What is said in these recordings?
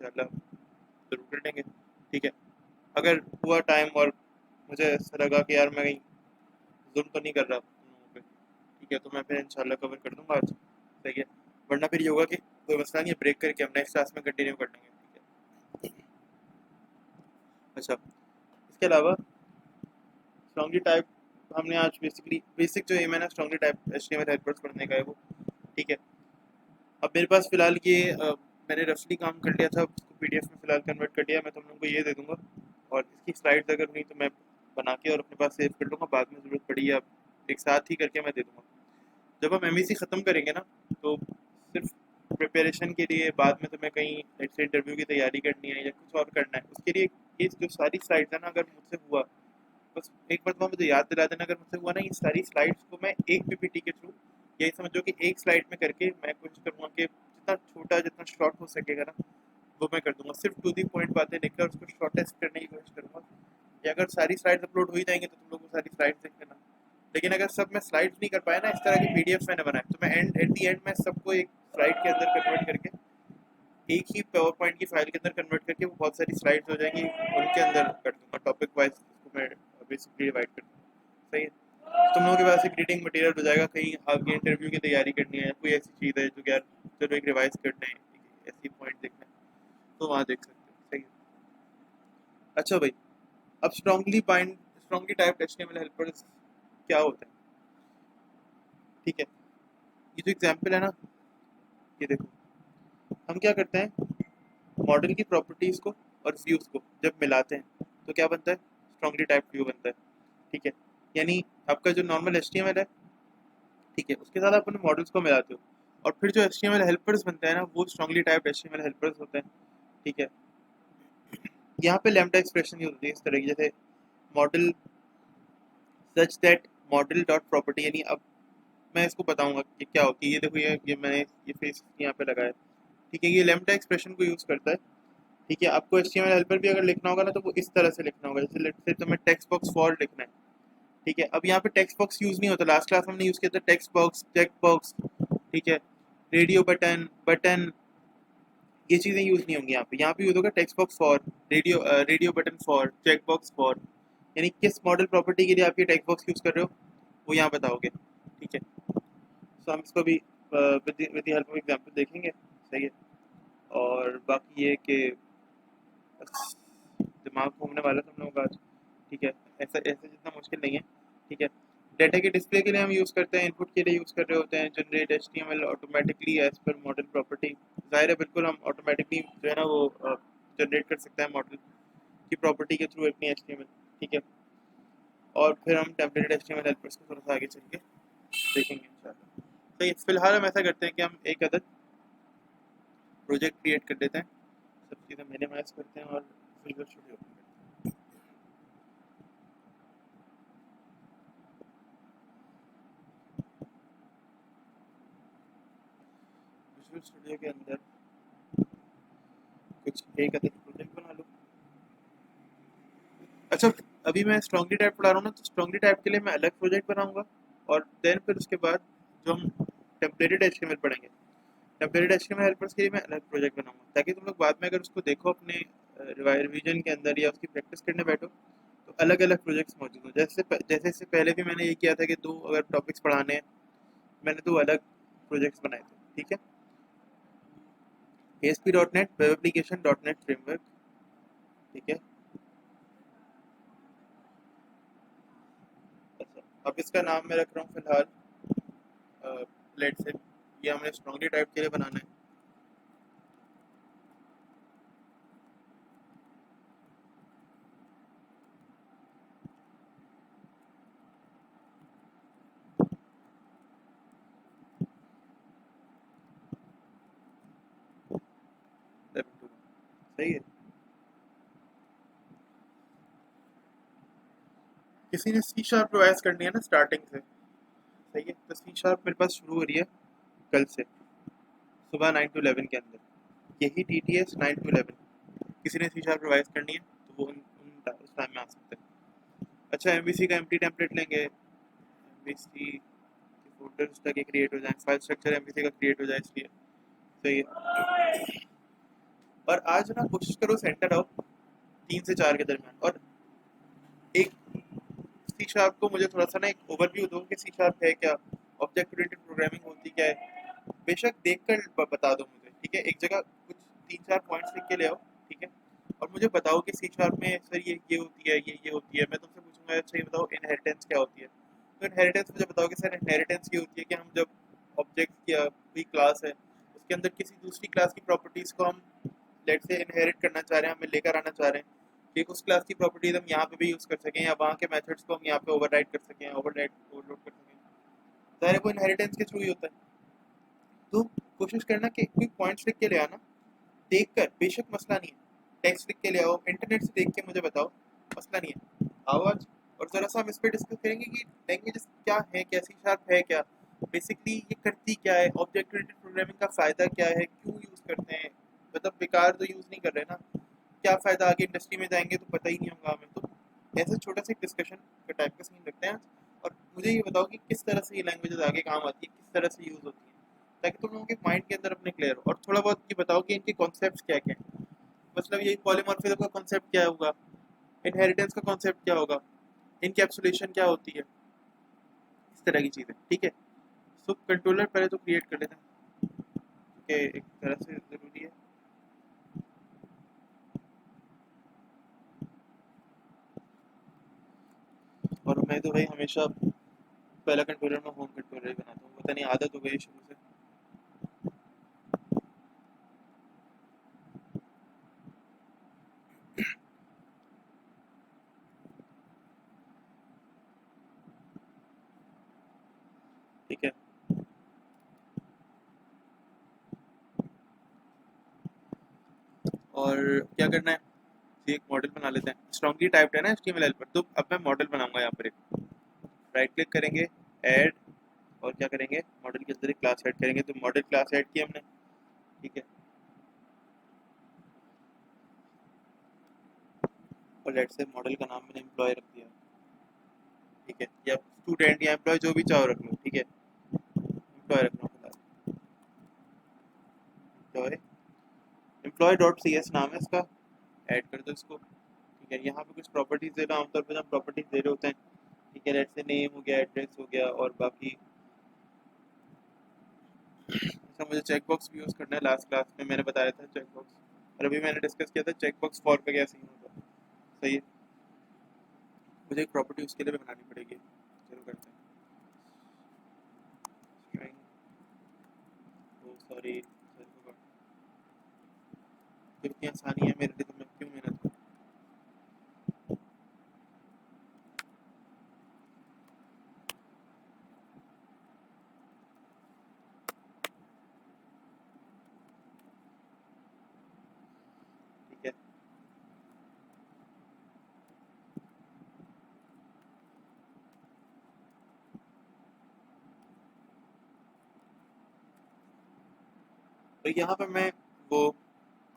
इंशाल्लाह जरूर कर लेंगे। ठीक है, अगर हुआ टाइम और मुझे ऐसा लगा कि यार मैं कहीं जुल्म तो नहीं कर रहा तुम लोगों पे, ठीक है, तो मैं फिर इंशाल्लाह कवर कर दूंगा आज। सही है, वरना फिर ये होगा कि कोई मसला नहीं है, ब्रेक करके हम नेक्स्ट क्लास में कंटिन्यू कर लेंगे। ठीक है, अच्छा, इसके अलावा स्ट्रॉन्गली टाइप हमने आज बेसिकली बेसिक जो एम है ना स्ट्रॉन्गली टाइप एचटीएमएल हेल्पर्स पढ़ने का है वो। ठीक है, अब मेरे पास फिलहाल ये मैंने रफली काम कर लिया था, उसको पीडीएफ में फिलहाल कन्वर्ट कर लिया। मैं तुम लोगों को ये दे दूंगा और इसकी स्लाइड्स अगर हुई तो मैं बना के और अपने पास सेव कर लूँगा, बाद में ज़रूरत पड़ी या एक साथ ही करके मैं दे दूंगा। जब हम एमईसी ख़त्म करेंगे ना, तो सिर्फ प्रिपरेशन के लिए बाद में तुम्हें कहीं लेट्स से इंटरव्यू की तैयारी करनी है या कुछ और करना है, उसके लिए ये जो सारी स्लाइड्स है ना, अगर मुझसे हुआ बस एक बार मुझे याद दिला देना, अगर मुझसे हुआ ना ये सारी स्लाइड्स को मैं एक पीपीटी के थ्रू, यही समझो कि एक स्लाइड में करके मैं कोशिश करूँगा कि जितना छोटा जितना शॉर्ट हो सकेगा ना वो मैं कर दूंगा। सिर्फ टू दी पॉइंट बातें लिखकर उसको शॉर्टेस्ट करने की कोशिश करूँगा। या अगर सारी स्लाइड्स अपलोड हो ही जाएंगे तो तुम लोग वो सारी स्लाइड्स देख लेना। लेकिन अगर सब मैं स्लाइड्स नहीं कर पाया ना, इस तरह की पीडीएफ मैंने बनाया, तो मैं एट दी एंड में सबको एक स्लाइड के अंदर कन्वर्ट करके एक ही पावर पॉइंट की फाइल के अंदर कन्वर्ट करके वो बहुत सारी स्लाइड्स हो जाएंगी, उनके अंदर कर दूंगा टॉपिक वाइज, उसको मैं बेसिकली डिवाइड कर दूंगा। सही है, तो तुम लोगों के पास एक रीडिंग मटेरियल हो जाएगा, कहीं आगे इंटरव्यू की तैयारी करनी है, कोई ऐसी चीज़ है जो यार चलो एक रिवाइज करना है, ऐसी पॉइंट देखना है तो वहाँ देख सकते हो। सही है, अच्छा भाई, अब स्ट्रांगली टाइप्ड एचटीएमएल हेल्पर्स क्या होता है? ठीक है, ये जो एग्जांपल है ना, ये देखो, हम क्या करते हैं, मॉडल की प्रॉपर्टीज को और व्यूज को जब मिलाते हैं तो क्या बनता है, स्ट्रांगली टाइप्ड व्यू बनता है। ठीक है, यानी आपका जो नॉर्मल एचटीएमएल है, ठीक है, उसके साथ आप अपने मॉडल्स को मिलाते हो और फिर जो एचटीएमएल हेल्पर्स बनते हैं ना वो स्ट्रांगली टाइप्ड एचटीएमएल हेल्पर्स होते हैं। ठीक है, यहाँ पे लैम्डा एक्सप्रेशन यूज होती है इस तरह की, जैसे model such that model dot property, यानी अब मैं इसको बताऊंगा कि क्या होती है। ये देखो, ये मैंने ये फेस यहाँ पे लगाया। ठीक है, ये लैम्डा एक्सप्रेशन को यूज करता है। ठीक है, आपको एचटीएमएल हेल्पर भी अगर लिखना होगा ना तो वो इस तरह से लिखना होगा, जैसे लेट्स से तुम्हें टेक्स्ट बॉक्स फॉर लिखना है। ठीक है, अब यहाँ पे टेक्स्ट बॉक्स यूज नहीं होता, लास्ट क्लास हमने यूज किया था टेक्स्ट बॉक्स, चेक बॉक्स, ठीक है, रेडियो बटन बटन, ये चीजें यूज नहीं होंगी यहाँ पे यूज होगा text box for, radio button for, check box for, यानी किस मॉडल प्रॉपर्टी के लिए आप ये टेक्स्ट बॉक्स यूज कर रहे हो वो यहाँ बताओगे। ठीक है, सो हम इसको भी with the help of example देखेंगे। सही है, और बाकी ये कि बस दिमाग घूमने वाला तुम लोगों का आज। ठीक है, ऐसा ऐसा जितना मुश्किल नहीं है। ठीक है, डेटा के डिस्प्ले के लिए हम यूज़ करते हैं, इनपुट के लिए यूज़ कर रहे होते हैं generate HTML automatically as per model property. जाहिर है, बिल्कुल हम ऑटोमेटिकली जो है ना वो जनरेट कर सकते हैं मॉडल की प्रॉपर्टी के थ्रू अपनी एचटीएमएल। ठीक है, और फिर हम टेम्पलेटेड एचटीएमएल हेल्पर्स को थोड़ा सा आगे चल के देखेंगे इंशाल्लाह। तो ये फिलहाल हम ऐसा करते हैं कि हम एक अदद प्रोजेक्ट क्रिएट कर लेते हैं, सब चीज़ें मिनिमाइज करते हैं और विजुअल स्टूडियो ओपन करते हैं। विजुअल स्टूडियो के अंदर कुछ एक अदद प्रोजेक्ट बना लो। अच्छा, अभी मैं स्ट्रॉन्गली टाइप पढ़ा रहा हूँ ना, तो स्ट्रॉन्गली टाइप के लिए मैं अलग प्रोजेक्ट बनाऊंगा और देन फिर उसके बाद जो हम टेम्पलेटेड एचटीएमएल पढ़ेंगे, टेम्पलेटेड एचटीएमएल हेल्पर्स के लिए मैं अलग प्रोजेक्ट बनाऊंगा, ताकि तुम लोग बाद में अगर उसको देखो अपने रिवीजन के अंदर या उसकी प्रैक्टिस करने बैठो तो अलग अलग प्रोजेक्ट्स मौजूद हो। जैसे इससे पहले भी मैंने ये किया था कि दो अगर टॉपिक्स पढ़ाने हैं, मैंने दो अलग प्रोजेक्ट्स बनाए थे। ठीक है, ASP.NET web application .NET framework. ठीक है, अच्छा, अब इसका नाम मैं रख रहा हूँ फिलहाल लेट से, ये हमने स्ट्रॉन्गली टाइप के लिए बनाना है। सही है, किसी ने सी शार्प रिवाइज करनी है ना स्टार्टिंग से। सही है, तो सी शार्प मेरे पास शुरू हो रही है कल से सुबह 9 to 11 के अंदर, यही TTS 9 to 11। किसी ने सी शार्प रिवाइज करनी है तो वो उस टाइम में आ सकते हैं। अच्छा, एमवीसी का एम्प्टी टेम्पलेट लेंगे, एमवीसी फोल्डर्स ताकि क्रिएट हो जाए, फाइल स्ट्रक्चर एमवीसी का क्रिएट हो जाए इसलिए। सही है, और आज ना कोशिश करो सेंटर आओ 3 से 4 के दरमियान, और एक सी शार्प को मुझे थोड़ा सा ना एक ओवरव्यू दो कि सी शार्प है क्या, ऑब्जेक्ट ओरिएंटेड प्रोग्रामिंग होती क्या है। बेशक देख कर बता दो मुझे, ठीक है। एक जगह कुछ 3-4 पॉइंट्स लिख के ले आओ, ठीक है। और मुझे बताओ कि सी शार्प में सर ये होती है, ये होती है। मैं तुमसे पूछूंगा अच्छा ये बताओ इनहेरिटेंस क्या होती है। तो इनहेरिटेंस मुझे बताओ कि सर इनहेरिटेंस ये होती है कि हम जब ऑब्जेक्ट या कोई क्लास है उसके अंदर किसी दूसरी क्लास की प्रॉपर्टीज को हम लेट से इनहेरिट करना चाह रहे हैं, हमें लेकर आना चाह रहे हैं कि उस क्लास की प्रॉपर्टीज हम यहाँ पे भी यूज कर सकें या वहाँ के मेथड्स को हम यहाँ पे ओवरराइड कर सकें, ओवरलोड कर सकें। ज़ाहिर है वो इनहेरिटेंस के थ्रू ही होता है। तो कोशिश करना कि कोई पॉइंट्स लिख के ले आना, देख कर, बेशक मसला नहीं है। टेक्स्ट लिख के ले आओ, इंटरनेट से देख के मुझे बताओ, मसला नहीं है। आओ आज और ज़रा सा हम इस पर डिस्कस करेंगे कि लैंग्वेजेस क्या है, क्या सी शार्प है क्या, बेसिकली ये करती क्या है, ऑब्जेक्ट ओरिएंटेड प्रोग्रामिंग का फ़ायदा क्या है, क्यों यूज़ करते हैं। मतलब बेकार तो यूज़ नहीं कर रहे ना, क्या फ़ायदा, आगे इंडस्ट्री में जाएंगे तो पता ही नहीं होगा हमें। तो ऐसे छोटा सा डिस्कशन का टाइप का सीन रखते हैं आज। और मुझे ये बताओ कि किस तरह से ये लैंग्वेजेस आगे काम आती है, किस तरह से यूज़ होती है, ताकि तुम लोगों के माइंड के अंदर अपने क्लियर हो। और थोड़ा बहुत ये बताओ कि इनके कॉन्सेप्ट्स क्या क्या हैं। मतलब यही पॉलीमॉर्फिज्म का कॉन्सेप्ट क्या होगा, इनहेरिटेंस का कॉन्सेप्ट क्या होगा, इनकैप्सुलेशन क्या होती है, इस तरह की चीज़ें, ठीक है। सो कंट्रोलर पहले तो क्रिएट कर लेते हैं, क्योंकि एक तरह से ज़रूरी है। और मैं तो भाई हमेशा पहला कंट्रोलर में होम कंट्रोलर ही बनाता हूँ, पता नहीं आदत हो गई शुरू से। ठीक है, और क्या करना है, ये एक मॉडल बना लेते हैं। स्ट्रांगली टाइप्ड है ना HTML पर, तो अब मैं मॉडल बनाऊंगा। यहाँ पर एक राइट क्लिक करेंगे, ऐड, और क्या करेंगे, मॉडल के अंदर एक क्लास ऐड करेंगे। तो मॉडल क्लास ऐड की हमने, ठीक है। और लेट से मॉडल का नाम मैंने एम्प्लॉय रख दिया, ठीक है, या स्टूडेंट या एम्प्लॉय जो भी चाहो रख लो, ठीक है। एम्प्लॉय रख लो फिलहाल, employ, employ dot C S नाम है इसका, ऐड कर दो इसको, ठीक है। यहाँ पे कुछ प्रॉपर्टीज दे रहा हूँ, आमतौर पर हम प्रॉपर्टीज दे रहे होते हैं, ठीक है। लेट से नेम हो गया, एड्रेस हो गया, और बाकी अच्छा मुझे चेक बॉक्स भी यूज़ करना है। लास्ट क्लास में मैंने बताया था चेक बॉक्स, और अभी मैंने डिस्कस किया था चेक बॉक्स फॉर का क्या सीन होता है। सही है, मुझे एक प्रॉपर्टी उसके लिए भी बनानी पड़ेगी। चलो करते हैं, स्ट्रिंग, ओ सॉरी, इतनी आसानी है मेरे लिए तो मैं क्यों मेहनत करूँ। ठीक है, तो यहाँ पर मैं वो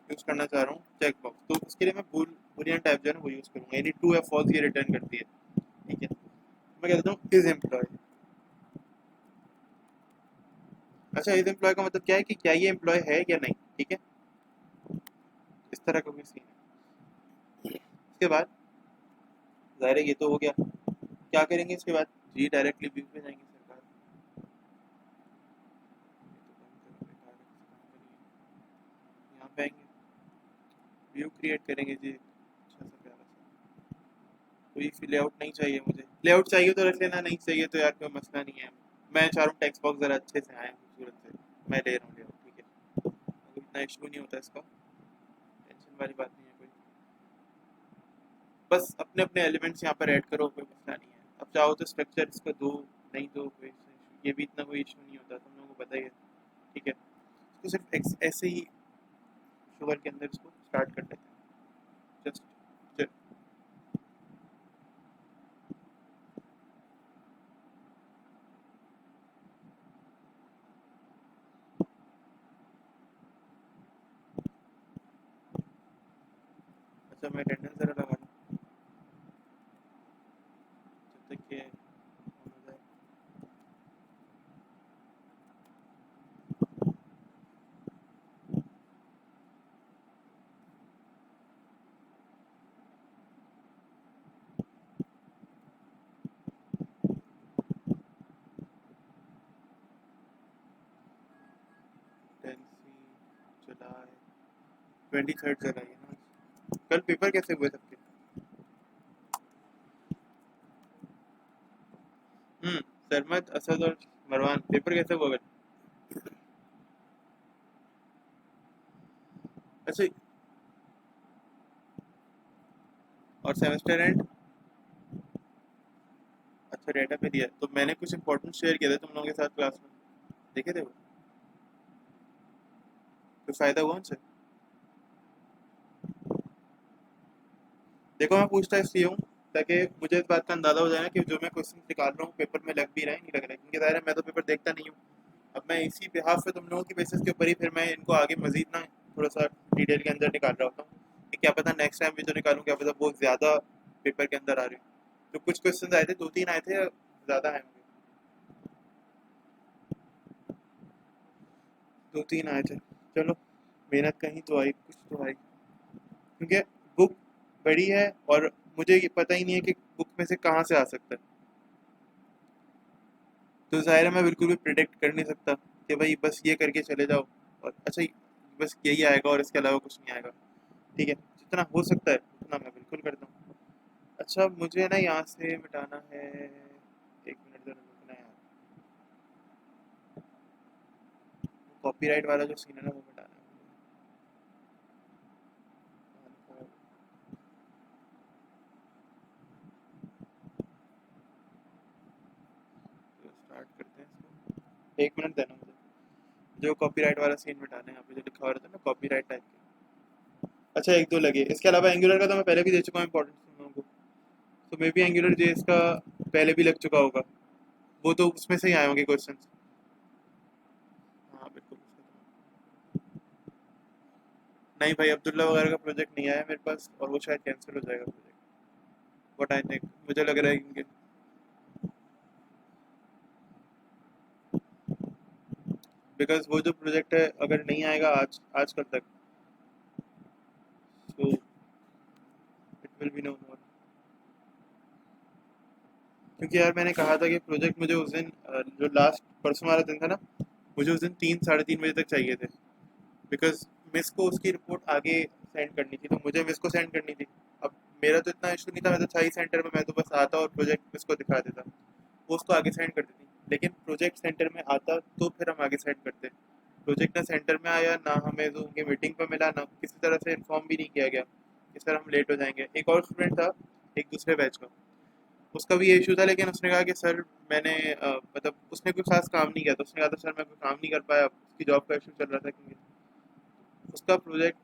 यूज़ करना चाह रहा हूँ चेक बॉक्स, तो उसके लिए मैं बुलियन टाइप जो है ना वो यूज़ करूँगा, यानी ट्रू या फॉल्स ये रिटर्न करती है, ठीक है। मैं कह देता हूँ इज एम्प्लॉय। अच्छा, इज एम्प्लॉय का मतलब क्या है कि क्या ये एम्प्लॉय है या नहीं, ठीक है। इस तरह का कोई सीन है। इसके बाद ज़ाहिर है ये तो हो गया, क्या करेंगे इसके बाद, जी डायरेक्टली व्यू पे जाएंगे सरकार। यहाँ पे आएंगे, व्यू क्रिएट करेंगे जी, अच्छा सा प्यारा सा। कोई लेआउट नहीं चाहिए मुझे, लेआउट चाहिए तो रख लेना, नहीं चाहिए तो यार कोई मसला नहीं है। मैं चाह रहा हूँ टेक्स्ट बॉक्स ज़रा अच्छे से आए, खूबसूरत से, मैं ले रहा हूँ लेआउट, ठीक है। कोई इतना इशू नहीं होता इसका, टेंशन वाली बात नहीं है कोई। बस अपने अपने एलिमेंट्स यहाँ पर ऐड करो, कोई मसला नहीं है। अब चाहो तो स्ट्रक्चर इसका दो, नहीं दो, कोई ये भी इतना कोई इशू नहीं होता, तुम लोगों को पता ही है, ठीक है। इसको सिर्फ ऐसे ही शुगर के अंदर इसको स्टार्ट कर लेते हैं, जस्ट। अच्छा मैं अटेंडेंस ज़रा लगा लूँ जब तक ये हो जाए। 23 जुलाई है ना। कल पेपर कैसे हुए सबके? सरमत, असद और मरवान पेपर कैसे हुआ कल? अच्छा, और सेमेस्टर एंड? अच्छा, डेटा पे दिया है। तो मैंने कुछ इंपॉर्टेंट शेयर किया था तुम लोगों के साथ क्लास में, देखे थे वो? तो फायदा हुआ उनसे? देखो, मैं पूछता इसलिए हूँ ताकि मुझे इस बात का अंदाजा हो जाए ना कि जो मैं क्वेश्चन निकाल रहा हूँ पेपर में लग भी रहा है नहीं लग रहा है, क्योंकि ज़ाहिर है मैं तो पेपर देखता नहीं हूँ। अब मैं इसी बिहाफ पे तुम लोगों की बेसिस के ऊपर ही फिर मैं इनको आगे मजीद ना थोड़ा सा डिटेल के अंदर निकाल रहा होता हूँ कि क्या पता नेक्स्ट टाइम भी जो निकालूँ क्या पता बहुत ज़्यादा पेपर के अंदर आ रहे हो। तो कुछ क्वेश्चन आए थे, 2-3 आए थे, ज़्यादा आए होंगे। 2-3 आए थे। चलो, मेहनत कहीं तो आई, कुछ तो आई, क्योंकि बुक बड़ी है और मुझे ये पता ही नहीं है कि बुक में से कहाँ से आ सकता है। तो ज़ाहिर है मैं बिल्कुल भी प्रिडिक्ट कर नहीं सकता कि भाई बस ये करके चले जाओ और अच्छा बस यही आएगा और इसके अलावा कुछ नहीं आएगा। ठीक है, जितना हो सकता है उतना मैं बिल्कुल करता हूँ। अच्छा, मुझे ना यहाँ से मिटाना है, 1 मिनट जरा रुकना है यार। कॉपीराइट वाला जो सीन है ना वो मिटाना है। तो स्टार्ट करते हैं इसको, 1 मिनट देना मुझे। जो कॉपीराइट वाला सीन मिटाना है, यहाँ पे जो लिखा हुआ रहता है ना कॉपीराइट टाइप के। अच्छा, 1-2 लगे, इसके अलावा एंगुलर का तो मैं पहले भी दे चुका हूँ इंपॉर्टेंस तुम लोगों को। तो मे बी एंगुलर जेएस का पहले भी लग चुका होगा, वो तो उसमें से ही आए होंगे क्वेश्चन। हाँ बिल्कुल, नहीं भाई, अब्दुल्ला वगैरह का प्रोजेक्ट नहीं आया मेरे पास और वो शायद कैंसिल हो जाएगा प्रोजेक्ट। व्हाट आई थिंक, मुझे लग रहा है कि बिकॉज वो जो प्रोजेक्ट है अगर नहीं आएगा आज आजकल तक, so it will be no more. क्योंकि यार मैंने कहा था कि प्रोजेक्ट मुझे उस दिन जो लास्ट परसों वाला दिन था ना, मुझे उस दिन 3-3:30 बजे तक चाहिए थे। बिकॉज मिस को उसकी रिपोर्ट आगे सेंड करनी थी, तो मुझे मिस को सेंड करनी थी। अब मेरा तो इतना इशू नहीं था, मैं तो था ही सेंटर में, मैं तो बस आता और प्रोजेक्ट मिस को दिखा देता, वो उसको आगे सेंड कर देती। लेकिन प्रोजेक्ट सेंटर में आता तो फिर हम आगे सेंड करते। प्रोजेक्ट ना सेंटर में आया, ना हमें जूम की मीटिंग पर मिला, ना किसी तरह से इन्फॉर्म भी नहीं किया गया कि सर हम लेट हो जाएंगे। एक और स्टूडेंट था एक दूसरे बैच का, उसका भी ये इशू था, लेकिन उसने कहा कि सर मैंने मतलब उसने कुछ खास काम नहीं किया, तो उसने कहा था सर मैं कोई काम नहीं कर पाया, उसकी जॉब का इशू चल रहा था, क्योंकि उसका प्रोजेक्ट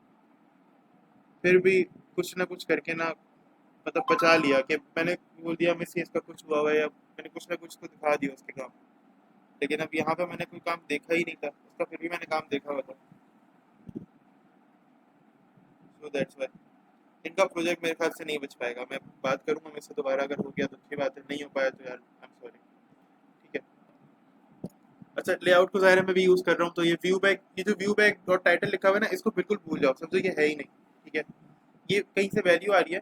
फिर भी कुछ ना कुछ करके ना मतलब बचा लिया कि मैंने बोल दिया मिस ये इसका कुछ हुआ हुआ है, या मैंने कुछ ना कुछ तो दिखा दिया उसके काम। लेकिन अब यहाँ पे मैंने कोई काम देखा ही नहीं था उसका, फिर भी मैंने काम देखा हुआ था। सो दैट्स व्हाई इनका प्रोजेक्ट मेरे ख्याल से नहीं बच पाएगा। मैं बात करूंगा मेरे से दोबारा, अगर हो गया तो अच्छी बात है, नहीं हो पाया तो यार आई एम सॉरी। ठीक है। अच्छा, लेआउट को ज़ाहिर है मैं भी यूज़ कर रहा हूँ, तो ये व्यू बैक, ये जो व्यू बैक डॉट टाइटल लिखा हुआ है ना, इसको बिल्कुल भूल जाओ, समझो ये है ही नहीं। ठीक है, ये कहीं से वैल्यू आ रही है,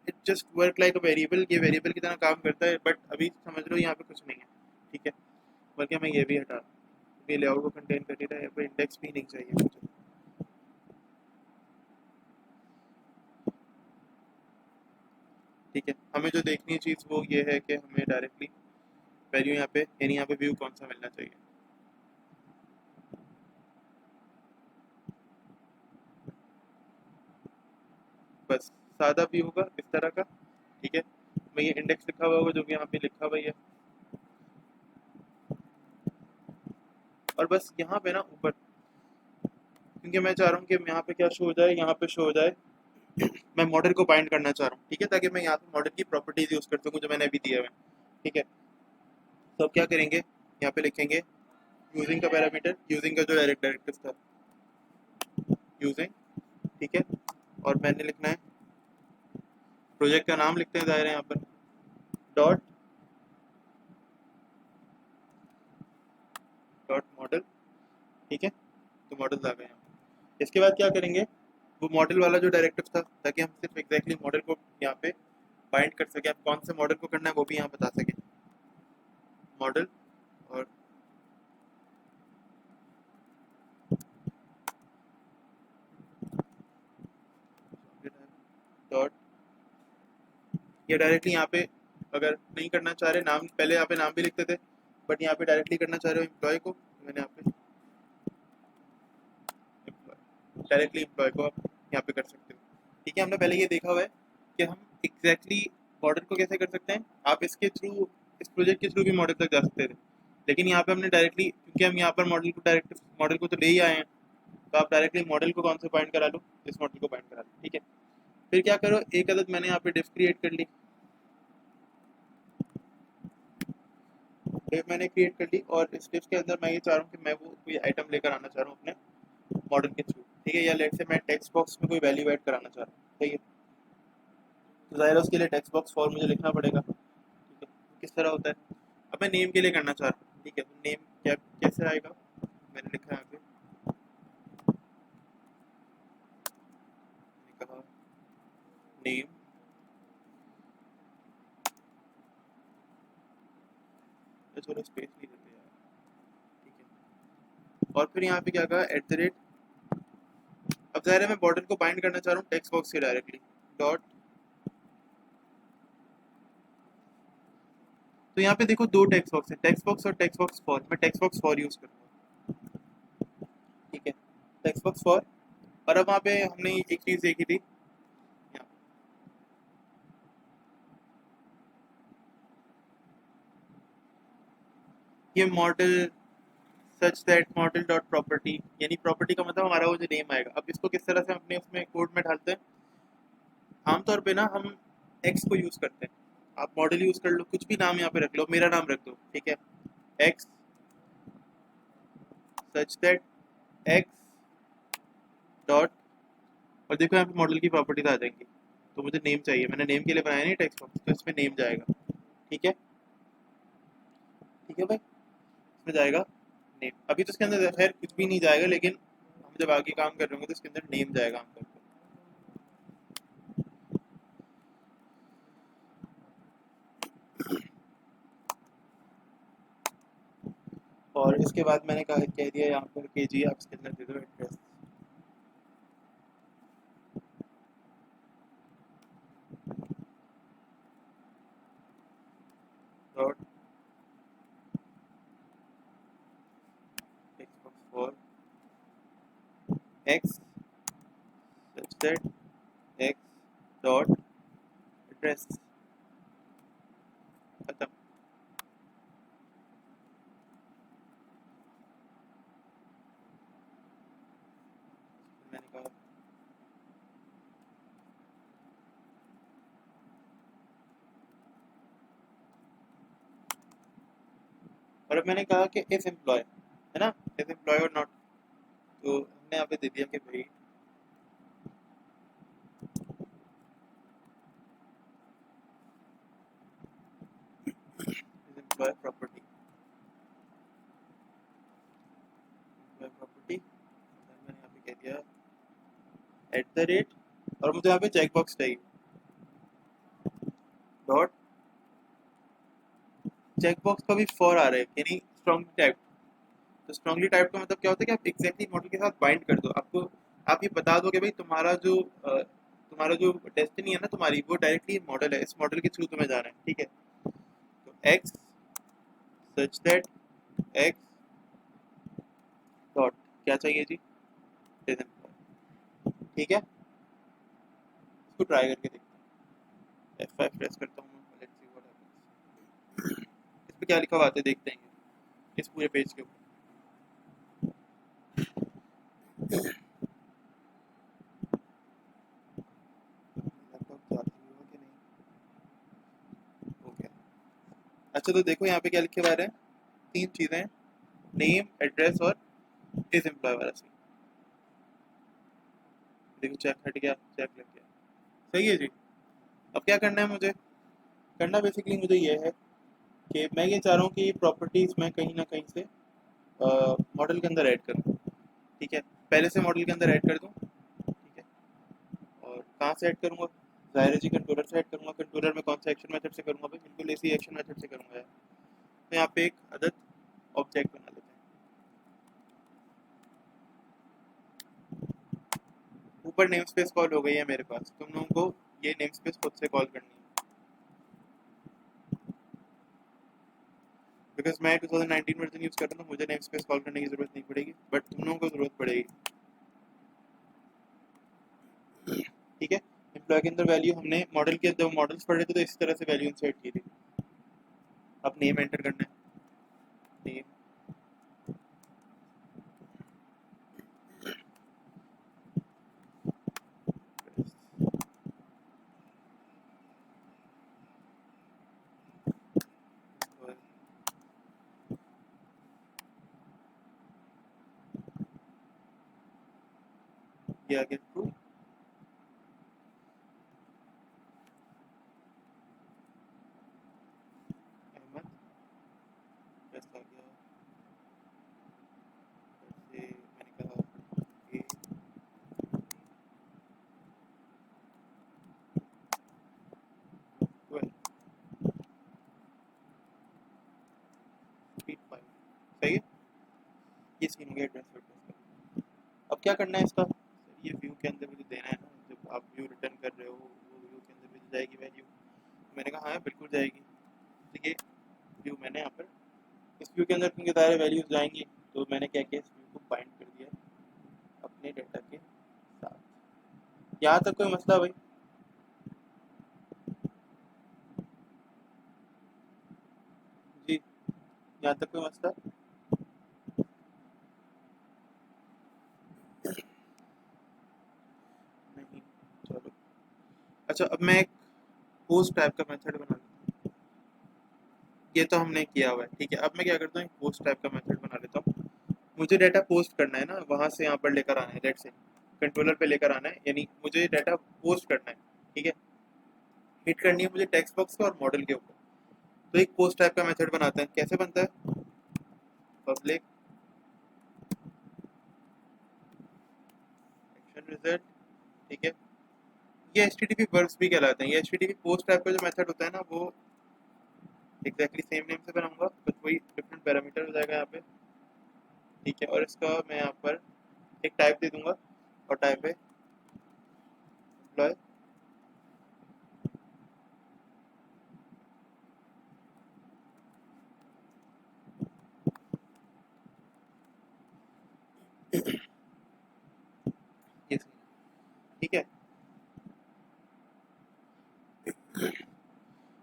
it just work like a variable, ये वेरिएबल की तरह काम करता है, बट अभी समझ लो यहाँ पे कुछ नहीं है। ठीक है, बल्कि मैं ये भी हटा दूँ, ये लेआउट को कंटेन कर ही रहा है, यहाँ पे इंडेक्स भी नहीं चाहिए मुझे। ठीक है, हमें जो देखनी चीज़ वो ये है कि हमें डायरेक्टली वैल्यू यहाँ पे, यानी यहाँ पे व्यू कौन सा मिलना चाहिए। बस सादा व्यू होगा इस तरह का। ठीक है, मैं ये इंडेक्स लिखा हुआ होगा जो कि यहाँ पे लिखा हुआ ही है, और बस यहाँ पे ना ऊपर, क्योंकि मैं चाह रहा हूँ कि यहाँ पे क्या शो हो जाए, यहाँ पे शो हो जाए, मैं मॉडल को बाइंड करना चाह रहा हूँ। ठीक है, ताकि मैं यहाँ पे मॉडल की प्रॉपर्टीज यूज कर सकूँ जो मैंने अभी दिया हुआ है। ठीक है, तो अब क्या करेंगे, यहाँ पे लिखेंगे यूजिंग का पैरामीटर, यूजिंग का जो डायरेक्ट डायरेक्टिव था यूजिंग। ठीक है, और मैंने लिखना है प्रोजेक्ट का नाम लिखते हैं दायरे यहाँ पर, डॉट डॉट मॉडल। ठीक है, तो मॉडल आ गए यहाँ पे। इसके बाद क्या करेंगे, वो मॉडल वाला जो डायरेक्टिव था, ताकि हम सिर्फ एग्जैक्टली मॉडल को यहाँ पे बाइंड कर सके, आप कौन से मॉडल को करना है वो भी यहाँ बता सके। मॉडल और या डायरेक्टली यहाँ पे अगर नहीं करना चाह रहे, नाम पहले यहाँ पे नाम भी लिखते थे, बट यहाँ पे डायरेक्टली करना चाह रहे हो एम्प्लॉय को, मैंने यहाँ पे डायरेक्टली एम्प्लॉय को आप यहाँ पे कर सकते हो। ठीक है, हमने पहले ये देखा हुआ है कि हम एग्जैक्टली मॉडल को कैसे कर सकते हैं। आप इसके थ्रू, इस प्रोजेक्ट के थ्रू भी मॉडल तक जा सकते थे, लेकिन यहाँ पे हमने डायरेक्टली, क्योंकि हम यहाँ पर मॉडल को तो ले ही आए हैं, तो आप डायरेक्टली मॉडल को कौन से पॉइंट करा लो, इस मॉडल को पॉइंट करा लो। ठीक है, फिर क्या करो, एक अदद मैंने यहाँ पे डिफ क्रिएट कर ली, डिफ मैंने क्रिएट कर ली, और इस डिफ के अंदर मैं ये चाह रहा हूँ कि मैं वो कोई आइटम लेकर आना चाह रहा हूँ अपने मॉडल के थ्रू। ठीक है, या लेट से मैं टेक्स्ट बॉक्स में कोई वैल्यू ऐड कराना चाह रहा हूँ। ठीक है, तो ज़ाहिर है उसके लिए टेक्स्ट बॉक्स फॉर मुझे लिखना पड़ेगा। ठीक है, किस तरह होता है, अब मैं नेम के लिए करना चाह रहा हूँ। ठीक है, तो नेम क्या कैसे आएगा, मैंने लिखा है यहाँ पे, मैंने कहा नेम, चलो स्पेस नहीं देते यार। ठीक है, और फिर यहाँ पे क्या कहा, एट द रेट। अब ज़ाहिर है मैं बॉर्डर को बाइंड करना चाह रहा हूँ टेक्स्ट बॉक्स से डायरेक्टली, डॉट। तो यहाँ पे देखो दो टेक्स्ट बॉक्स है, टेक्स्ट बॉक्स और टेक्स्ट बॉक्स फॉर, मैं टेक्स्ट बॉक्स फॉर यूज़ करूँगा। ठीक है, टेक्स्ट बॉक्स फॉर। और अब वहाँ पे हमने एक चीज़ देखी थी, ये model such that model dot property, यानी प्रॉपर्टी का मतलब हमारा वो जो नेम आएगा। अब इसको किस तरह से हम अपने उसमें कोड में डालते हैं, आमतौर पे ना हम एक्स को यूज़ करते हैं। आप मॉडल यूज़ कर लो, कुछ भी नाम यहाँ पे रख लो, मेरा नाम रख दो। ठीक है, x such that x dot, और देखो यहाँ पे मॉडल की प्रॉपर्टीज आ जाएंगी। तो मुझे नेम चाहिए, मैंने नेम के लिए बनाया नहीं टेक्स्ट बॉक्स, तो इसमें नेम जाएगा। ठीक है, ठीक है भाई, इसमें जाएगा नेम। अभी तो इसके अंदर खैर कुछ भी नहीं जाएगा, लेकिन हम जब आगे काम कर रहे होंगे तो इसके अंदर नेम जाएगा आमतौर पर। और इसके बाद मैंने कह दिया यहाँ पर के जी, आप इसके अंदर दे दो address dot text box for x such that x dot address, खत्म। मैंने कहा, और अब मैंने कहा कि इफ एम्प्लॉय, है ना, इफ एम्प्लॉय और नॉट, तो हमने यहाँ पे दे दिया कि भाई is employ property, employ property, मैंने यहाँ पे कह दिया एट द रेट, और मुझे यहाँ पे चेक बॉक्स चाहिए, डॉट चेक बॉक्स का भी फॉर आ रहा है, यानी स्ट्रॉन्गली टाइप। तो स्ट्रॉन्गली टाइप का मतलब क्या होता है कि आप एग्जैक्टली मॉडल के साथ बाइंड कर दो, आपको आप ये बता दो कि भाई तुम्हारा जो डेस्टिनी है ना तुम्हारी, वो डायरेक्टली मॉडल है, इस मॉडल के थ्रू तुम्हें जाना है। ठीक है, तो x such that x dot क्या चाहिए जी, ठीक है, इसको ट्राई करके देखते हैं। F5 प्रेस करता हूँ, लेट्स सी व्हाट हैपेंस। इस पे क्या लिखा हुआ आता है देखते हैं, इस पूरे पेज के ऊपर। लैपटॉप चार्ज हुआ कि नहीं, ओके। अच्छा, तो देखो यहाँ पे क्या लिखे हुआ है, तीन चीजें, नेम एड्रेस और इस एम्प्लॉय वाला सी। देखो चेक हट गया, चेक लग गया, सही है जी। अब क्या करना है मुझे, करना बेसिकली मुझे ये है कि मैं ये चाह रहा हूँ कि प्रॉपर्टीज मैं कहीं ना कहीं से मॉडल के अंदर ऐड करूँ। ठीक है, पहले से मॉडल के अंदर ऐड कर दूँ। ठीक है, और कहाँ से ऐड करूँगा, ज़ाहिर है जी कंट्रोलर से ऐड करूँगा। कंट्रोलर में कौन सा एक्शन मेथड से करूँगा भाई, बिल्कुल इसी एक्शन मेथड से करूँगा यार। तो यहाँ पे एक अदद ऑब्जेक्ट बना लेते हैं। ऊपर नेम स्पेस कॉल हो गई है मेरे पास, तुम लोगों को ये नेम स्पेस खुद से कॉल करनी है। बिकॉज मैं 2019 वर्जन यूज़ कर रहा हूँ तो मुझे नेम स्पेस कॉल करने की ज़रूरत नहीं पड़ेगी, बट तुम लोगों को ज़रूरत पड़ेगी। ठीक है, एम्प्लॉय के अंदर वैल्यू हमने मॉडल के जब मॉडल्स पढ़ रहे थे तो इस तरह से वैल्यू इंसर्ट की थी। अब नेम एंटर करना है, नेम ये आ गया ट्रू, अहमद ऐसा आ गया, जैसे मैंने कहा ए ट्वेल्व स्पीड 5, सही है। ये सीन हो गया एड्रेस वेक्टर्स का। अब क्या करना है इसका, ये व्यू के अंदर मुझे देना है ना, जब आप व्यू रिटर्न कर रहे हो वो व्यू के अंदर भी जाएगी वैल्यू। मैंने कहा हाँ बिल्कुल जाएगी। ठीक है, व्यू मैंने यहाँ पर इस व्यू के अंदर क्योंकि सारे वैल्यूज जाएंगी तो मैंने क्या किया, इस व्यू को बाइंड कर दिया अपने डेटा के साथ। यहाँ तक कोई मसला भाई? जी, यहाँ तक कोई मसला नहीं? चलो अच्छा, अब मैं एक पोस्ट टाइप का मेथड बना लेता हूँ। ये तो हमने किया हुआ है, ठीक है। अब मैं क्या करता हूँ, पोस्ट टाइप का मेथड बना लेता हूँ। मुझे डाटा पोस्ट करना है ना, वहां से यहाँ पर लेकर आना है, लेट से कंट्रोलर पे लेकर आना है, यानी मुझे डाटा पोस्ट करना है। ठीक है, हिट करनी है मुझे टेक्स्ट बॉक्स का और मॉडल के ऊपर। तो एक पोस्ट टाइप का मेथड बनाते हैं, कैसे बनता है, पब्लिक एक्शन रिजल्ट। ठीक है, ये एचटीटीपी वर्ब्स भी कहलाते हैं। ये एचटीटीपी पोस्ट टाइप का जो मेथड होता है ना, वो एग्जैक्टली सेम नेम से बनाऊंगा, बस वही डिफरेंट पैरामीटर हो जाएगा यहाँ पे। ठीक है, और इसका मैं यहाँ पर एक टाइप दे दूंगा, और टाइप है एम्प्लॉय। ठीक है,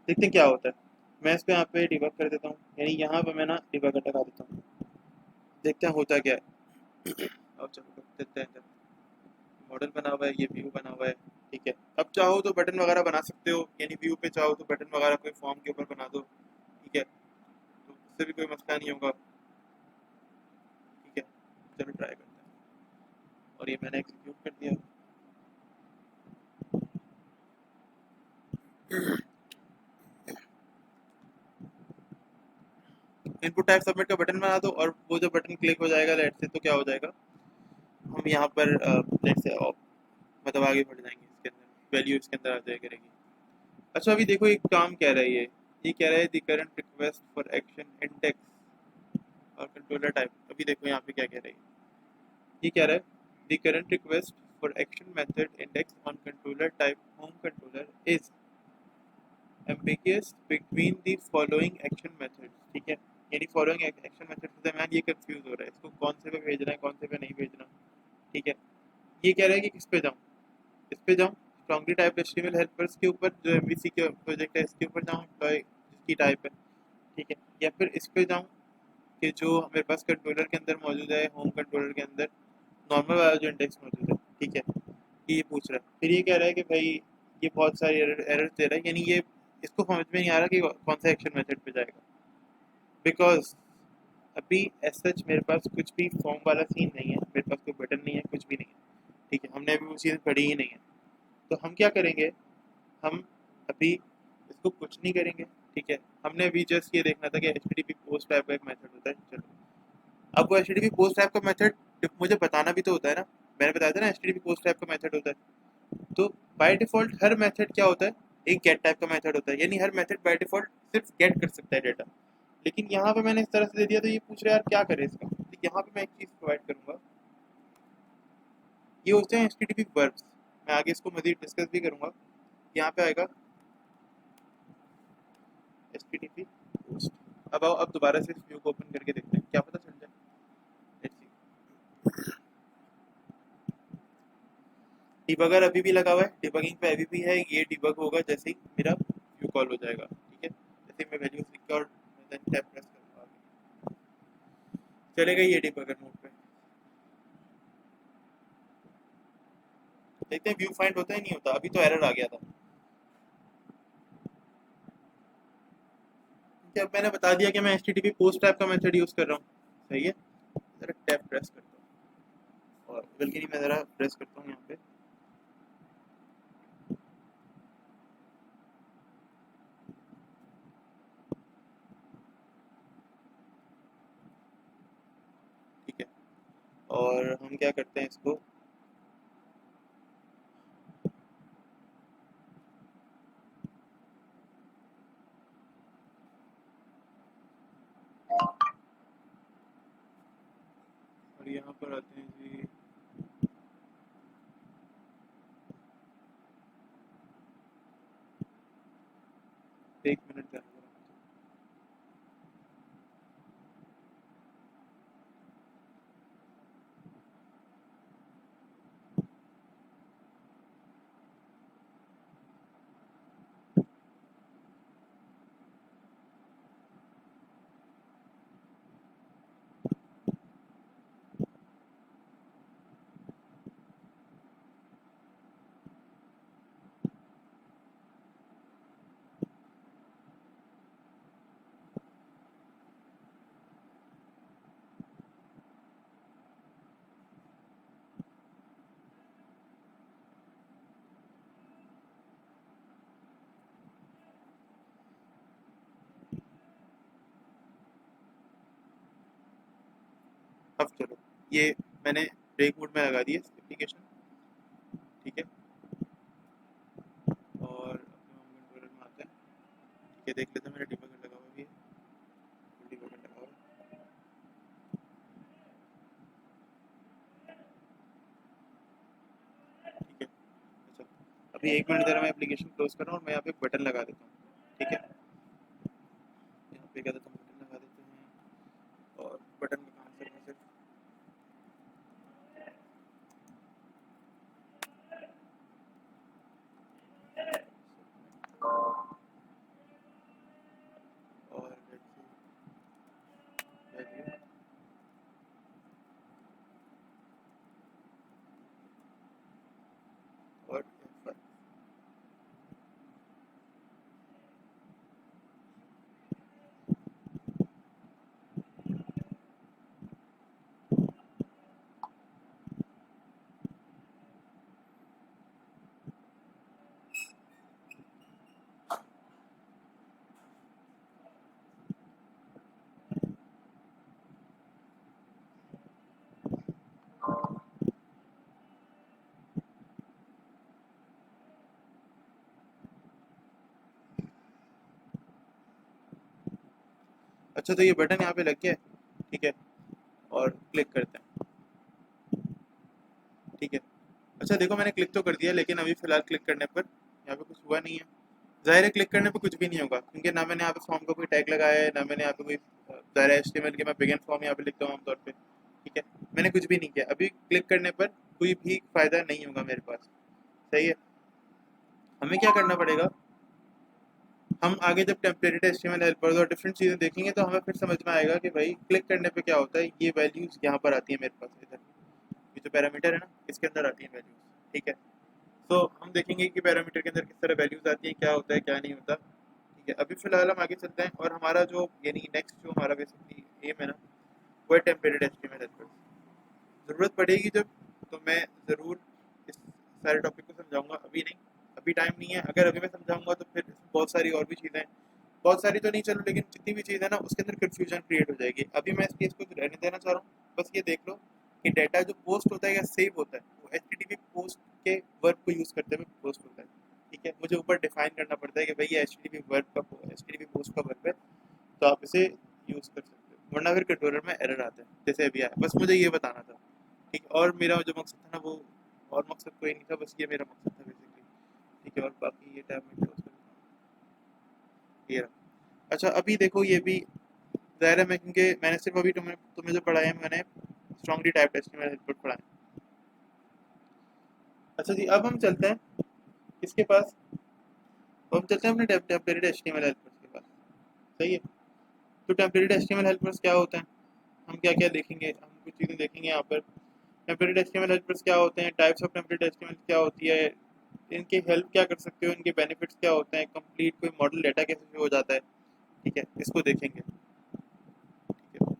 देखते हैं क्या होता है। मैं इसको यहाँ पे डिबग कर देता हूँ, यानी यहाँ पे मैं ना डिबगर लगा देता हूँ, देखते हैं होता क्या है। अब चलो कर देते हैं, मॉडल बना हुआ है, ये व्यू बना हुआ है। ठीक है, अब चाहो तो बटन वगैरह बना सकते हो, यानी व्यू पे चाहो तो बटन वगैरह कोई फॉर्म के ऊपर बना दो। ठीक है, तो उससे भी कोई मसला नहीं होगा। ठीक है, चलो ट्राई करते हैं, और ये मैंने एग्जीक्यूट कर दिया। इनपुट टाइप सबमिट का बटन बना दो, और वो जो बटन क्लिक हो जाएगा लेट से, तो क्या हो जाएगा, हम यहाँ पर लेट से मतलब आगे बढ़ जाएंगे, इसके अंदर वैल्यू इसके अंदर आ जाए करेगी। अच्छा अभी देखो एक काम कह रहा है, ये कह रहा है the current request for action index और कंट्रोलर टाइप। अभी देखो यहाँ पे क्या कह रहा है, ये कह रहा है the current request for action method index on controller type home controller is ambiguous between the following action methods। ठीक है, यानी फॉलोइंग एक्शन मेथड के दरमियान ये कंफ्यूज हो रहा है, इसको कौन से पे भेजना है कौन से पे नहीं भेजना। ठीक है, ये कह रहा है कि किस पे जाऊँ, इस पे जाऊँ स्ट्रॉन्गली टाइप एचटीएमएल हेल्पर्स के ऊपर, जो एमवीसी के प्रोजेक्ट है इसके ऊपर जाऊँ, एम्प्लॉय जिसकी टाइप है। ठीक है, या फिर इस पे जाऊँ कि जो मेरे पास कंट्रोलर के अंदर मौजूद है, होम कंट्रोलर के अंदर नॉर्मल वाला जो इंडेक्स मौजूद है। ठीक है, ये पूछ रहा है, फिर ये कह रहा है कि भाई ये बहुत सारी एरर दे रहा है, यानी ये इसको समझ में नहीं आ रहा कि कौन सा एक्शन मेथड पे जाएगा, बिकॉज अभी एज सच मेरे पास कुछ भी फॉर्म वाला सीन नहीं है, मेरे पास कोई बटन नहीं है, कुछ भी नहीं है। ठीक है, हमने अभी वो चीज़ पढ़ी ही नहीं है, तो हम क्या करेंगे, हम अभी इसको कुछ नहीं करेंगे। ठीक है, हमने अभी जस्ट ये देखना था कि H T P post type का एक मेथड होता है। चलो, अब वो H T P post type का मेथड मुझे बताना भी तो होता है ना, मैंने बताया था ना H T P post type का मेथड होता है। तो बाय डिफॉल्ट हर मेथड क्या होता है, एक गेट टाइप का मेथड होता है, यानी हर मेथड बाय डिफॉल्ट सिर्फ गेट कर सकता है डेटा। लेकिन यहाँ पे मैंने इस तरह से दे दिया, तो ये पूछ रहा है यार क्या करें इसका। तो यहाँ पे मैं एक चीज़ प्रोवाइड करूँगा, ये होते हैं H T T P verbs. मैं आगे इसको मज़ीद डिस्कस भी करूँगा। यहाँ पे आएगा H T T P post. अब आओ, अब दोबारा से इस व्यू को ओपन करके देखते हैं, क्या पता चल जाए। Let's see. डिबगर अभी भी लगा हुआ है, डिबगिंग पे अभी भी है, ये डिबग होगा जैसे ही मेरा व्यू कॉल हो जाएगा, ठीक है। जैसे ही मैं वैल्यूज लिख के और देन टैब प्रेस करूंगा, चलेगा ये डिबगर मोड पे। देखते हैं व्यू फाइंड होता है नहीं होता, अभी तो एरर आ गया था। ठीक है, अब मैंने बता दिया कि मैं HTTP पोस्ट टाइप का मेथड यूज कर रहा हूँ, सही है। जरा टैब प्रेस करता हूँ, और बल्कि नहीं, मैं जरा प्रेस करता हूँ यहाँ पे। ठीक है, और हम क्या करते हैं इसको, और यहाँ पर आते हैं जी। 1 मिनट का। अब चलो, ये मैंने ब्रेक मोड में लगा दिया एप्लीकेशन, ठीक है। और अपने होम कंट्रोलर में आते हैं, ठीक है। देख लेते हैं, मेरा डिबगर लगा हुआ भी है, डिबगर लगा हुआ है, ठीक है। अच्छा, अभी 1 मिनट जरा मैं एप्लीकेशन क्लोज कर रहा हूँ और मैं यहाँ पे बटन लगा देता हूँ, ठीक है। यहाँ पे क्या देता हूँ, बटन लगा देते हैं, और बटन का काम सिर्फ और सिर्फ, और let's see, value, और F1। अच्छा, तो ये बटन यहाँ पे लग गया है, ठीक है। और क्लिक करते हैं, ठीक है। अच्छा देखो, मैंने क्लिक तो कर दिया, लेकिन अभी फिलहाल क्लिक करने पर यहाँ पे कुछ हुआ नहीं है। ज़ाहिर है क्लिक करने पे कुछ भी नहीं होगा, क्योंकि ना मैंने यहाँ पे फॉर्म का कोई टैग लगाया है, ना मैंने यहाँ पे कोई ज़ाहिर है HTML के मैं बिगिन फॉर्म यहाँ पे लिखता हूँ आमतौर पे, ठीक है। मैंने कुछ भी नहीं किया, अभी क्लिक करने पर कोई भी फ़ायदा नहीं होगा मेरे पास, सही है। हमें क्या करना पड़ेगा, हम आगे जब टेम्पलेटेड HTML हेल्पर्स और डिफरेंट चीज़ें देखेंगे तो हमें फिर समझ में आएगा कि भाई क्लिक करने पे क्या होता है, ये वैल्यूज़ यहाँ पर आती है मेरे पास, इधर ये जो पैरामीटर है ना, इसके अंदर आती है वैल्यूज़, ठीक है। तो हम देखेंगे कि पैरामीटर के अंदर किस तरह वैल्यूज़ आती हैं, क्या होता है क्या नहीं होता, ठीक है। अभी फिलहाल हम आगे चलते हैं, और हमारा जो यानी नेक्स्ट जो हमारा बेसिकली एम है ना, वो है टेम्पलेटेड HTML हेल्पर्स। ज़रूरत पड़ेगी जब, तो मैं ज़रूर इस सारे टॉपिक को समझाऊंगा, अभी नहीं, अभी टाइम नहीं है। अगर अभी मैं समझाऊंगा तो फिर इसमें बहुत सारी और भी चीज़ें हैं, बहुत सारी तो नहीं चलो, लेकिन जितनी भी चीज़ है ना उसके अंदर कन्फ्यूजन क्रिएट हो जाएगी। अभी मैं इस केस को रहने देना चाह रहा हूँ, बस ये देख लो कि डाटा जो पोस्ट होता है या सेव होता है, वो HTTP पोस्ट के वर्ब को यूज़ करते हुए पोस्ट होता है, ठीक है। मुझे ऊपर डिफाइन करना पड़ता है कि भाई ये HTTP पोस्ट का वर्ब है, तो आप इसे यूज़ कर सकते हो, वरना फिर कंट्रोलर में एरर आता है, जैसे अभी आया। बस मुझे ये बताना था, ठीक। और मेरा जो मकसद था ना, वो और मकसद कोई नहीं था, बस ये मेरा मकसद था बेसिकली, ठीक है। और बाकी ये टैब में क्लोज कर देता हूँ, ये रहा। अच्छा, अभी देखो ये भी ज़ाहिर है मैं, क्योंकि मैंने सिर्फ अभी तुम्हें तुम्हें जो पढ़ाया है मैंने स्ट्रॉन्गली टाइप्ड एचटीएमएल हेल्पर पढ़ा है। अच्छा जी, अब हम चलते हैं किसके पास, अब हम चलते हैं अपने टेम्परेरी एचटीएमएल हेल्पर्स के पास। सही है। तो टेम्परेरी एचटीएमएल हेल्पर्स क्या होते हैं, हम क्या क्या देखेंगे, हम कुछ चीज़ें देखेंगे यहाँ पर। टेम्परेरी एचटीएमएल हेल्पर्स क्या होते हैं, टाइप्स ऑफ टेम्परेरी एचटीएमएल क्या होती है, इनकी हेल्प क्या कर सकते हो, इनके बेनिफिट्स क्या होते हैं, कंप्लीट कोई मॉडल डाटा कैसे शो हो जाता है, ठीक है, इसको देखेंगे। ठीक है।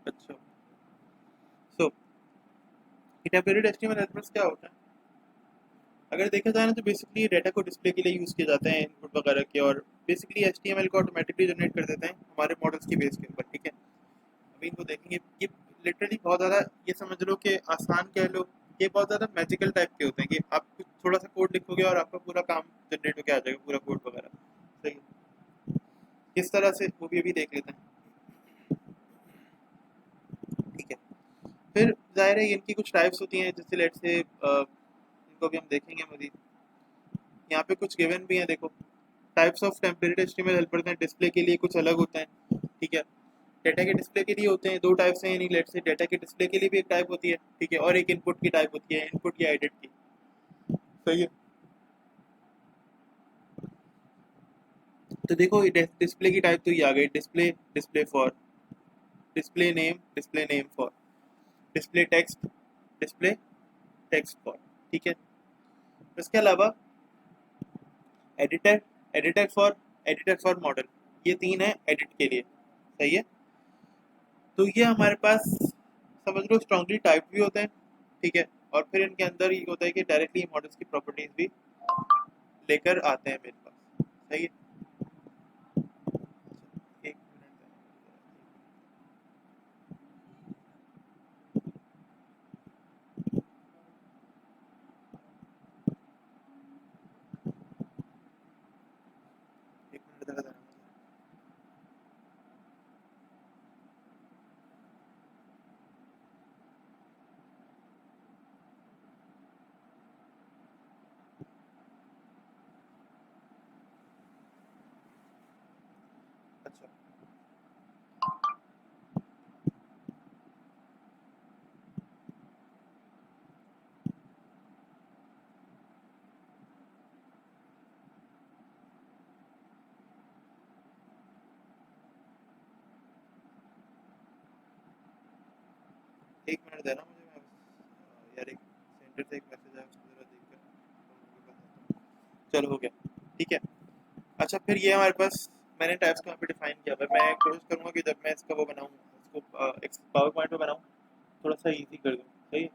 अच्छा, सो टेम्परेरी एचटीएमएल हेल्पर्स क्या होता है, अगर देखा जाए ना तो बेसिकली डाटा को डिस्प्ले के लिए यूज़ किए जाते हैं, इनपुट वगैरह के, और बेसिकली एचटीएमएल को ऑटोमेटिकली जनरेट कर देते हैं हमारे मॉडल्स की बेस के ऊपर। ठीक है, अभी इनको देखेंगे, ये लिटरली बहुत ज़्यादा, ये समझ लो कि आसान कह लो, ये बहुत ज़्यादा मैजिकल टाइप के होते हैं कि आप कुछ थोड़ा सा कोड लिखोगे और आपका पूरा काम जनरेट होकर आ जाएगा, पूरा कोड वगैरह। सही है। किस तरह से वो भी अभी देख लेते हैं। ठीक है, फिर जाहिर है इनकी कुछ टाइप्स होती हैं, जैसे लेट से इनको भी हम देखेंगे मजीद। यहाँ पे कुछ गिवन भी हैं, देखो types of temporary HTML helpers हैं, डिस्प्ले के लिए कुछ अलग होते हैं। ठीक है, डेटा के डिस्प्ले के लिए होते हैं दो टाइप्स हैं, यानी लेट से डेटा के डिस्प्ले के लिए भी एक टाइप होती है, ठीक है, और एक इनपुट की टाइप होती है, इनपुट या एडिट की। सही है। तो देखो डिस्प्ले की टाइप तो ये आ गई, display, display for, display name for, display text, display text for. ठीक है, इसके अलावा एडिटर, एडिटर फॉर मॉडल, ये तीन है एडिट के लिए। सही है। तो ये हमारे पास समझ लो स्ट्रांगली टाइप भी होते हैं। ठीक है, और फिर इनके अंदर ये होता है कि डायरेक्टली मॉडल्स की प्रॉपर्टीज भी लेकर आते हैं मेरे पास। सही है। एक मिनट जरा जरा। अच्छा, एक मिनट देना मुझे, मैं यार एक सेंटर से एक मैसेज आया, उसको जरा देखकर तो मुझे बताता हूँ। चलो हो गया। ठीक है। अच्छा, फिर ये हमारे पास, मैंने टाइप्स को यहाँ पे डिफाइन किया हुआ है। मैं कोशिश करूँगा कि जब मैं इसका वो बनाऊँ, इसको एक पावर पॉइंट पे बनाऊँ, थोड़ा सा इजी कर दूँ। सही है।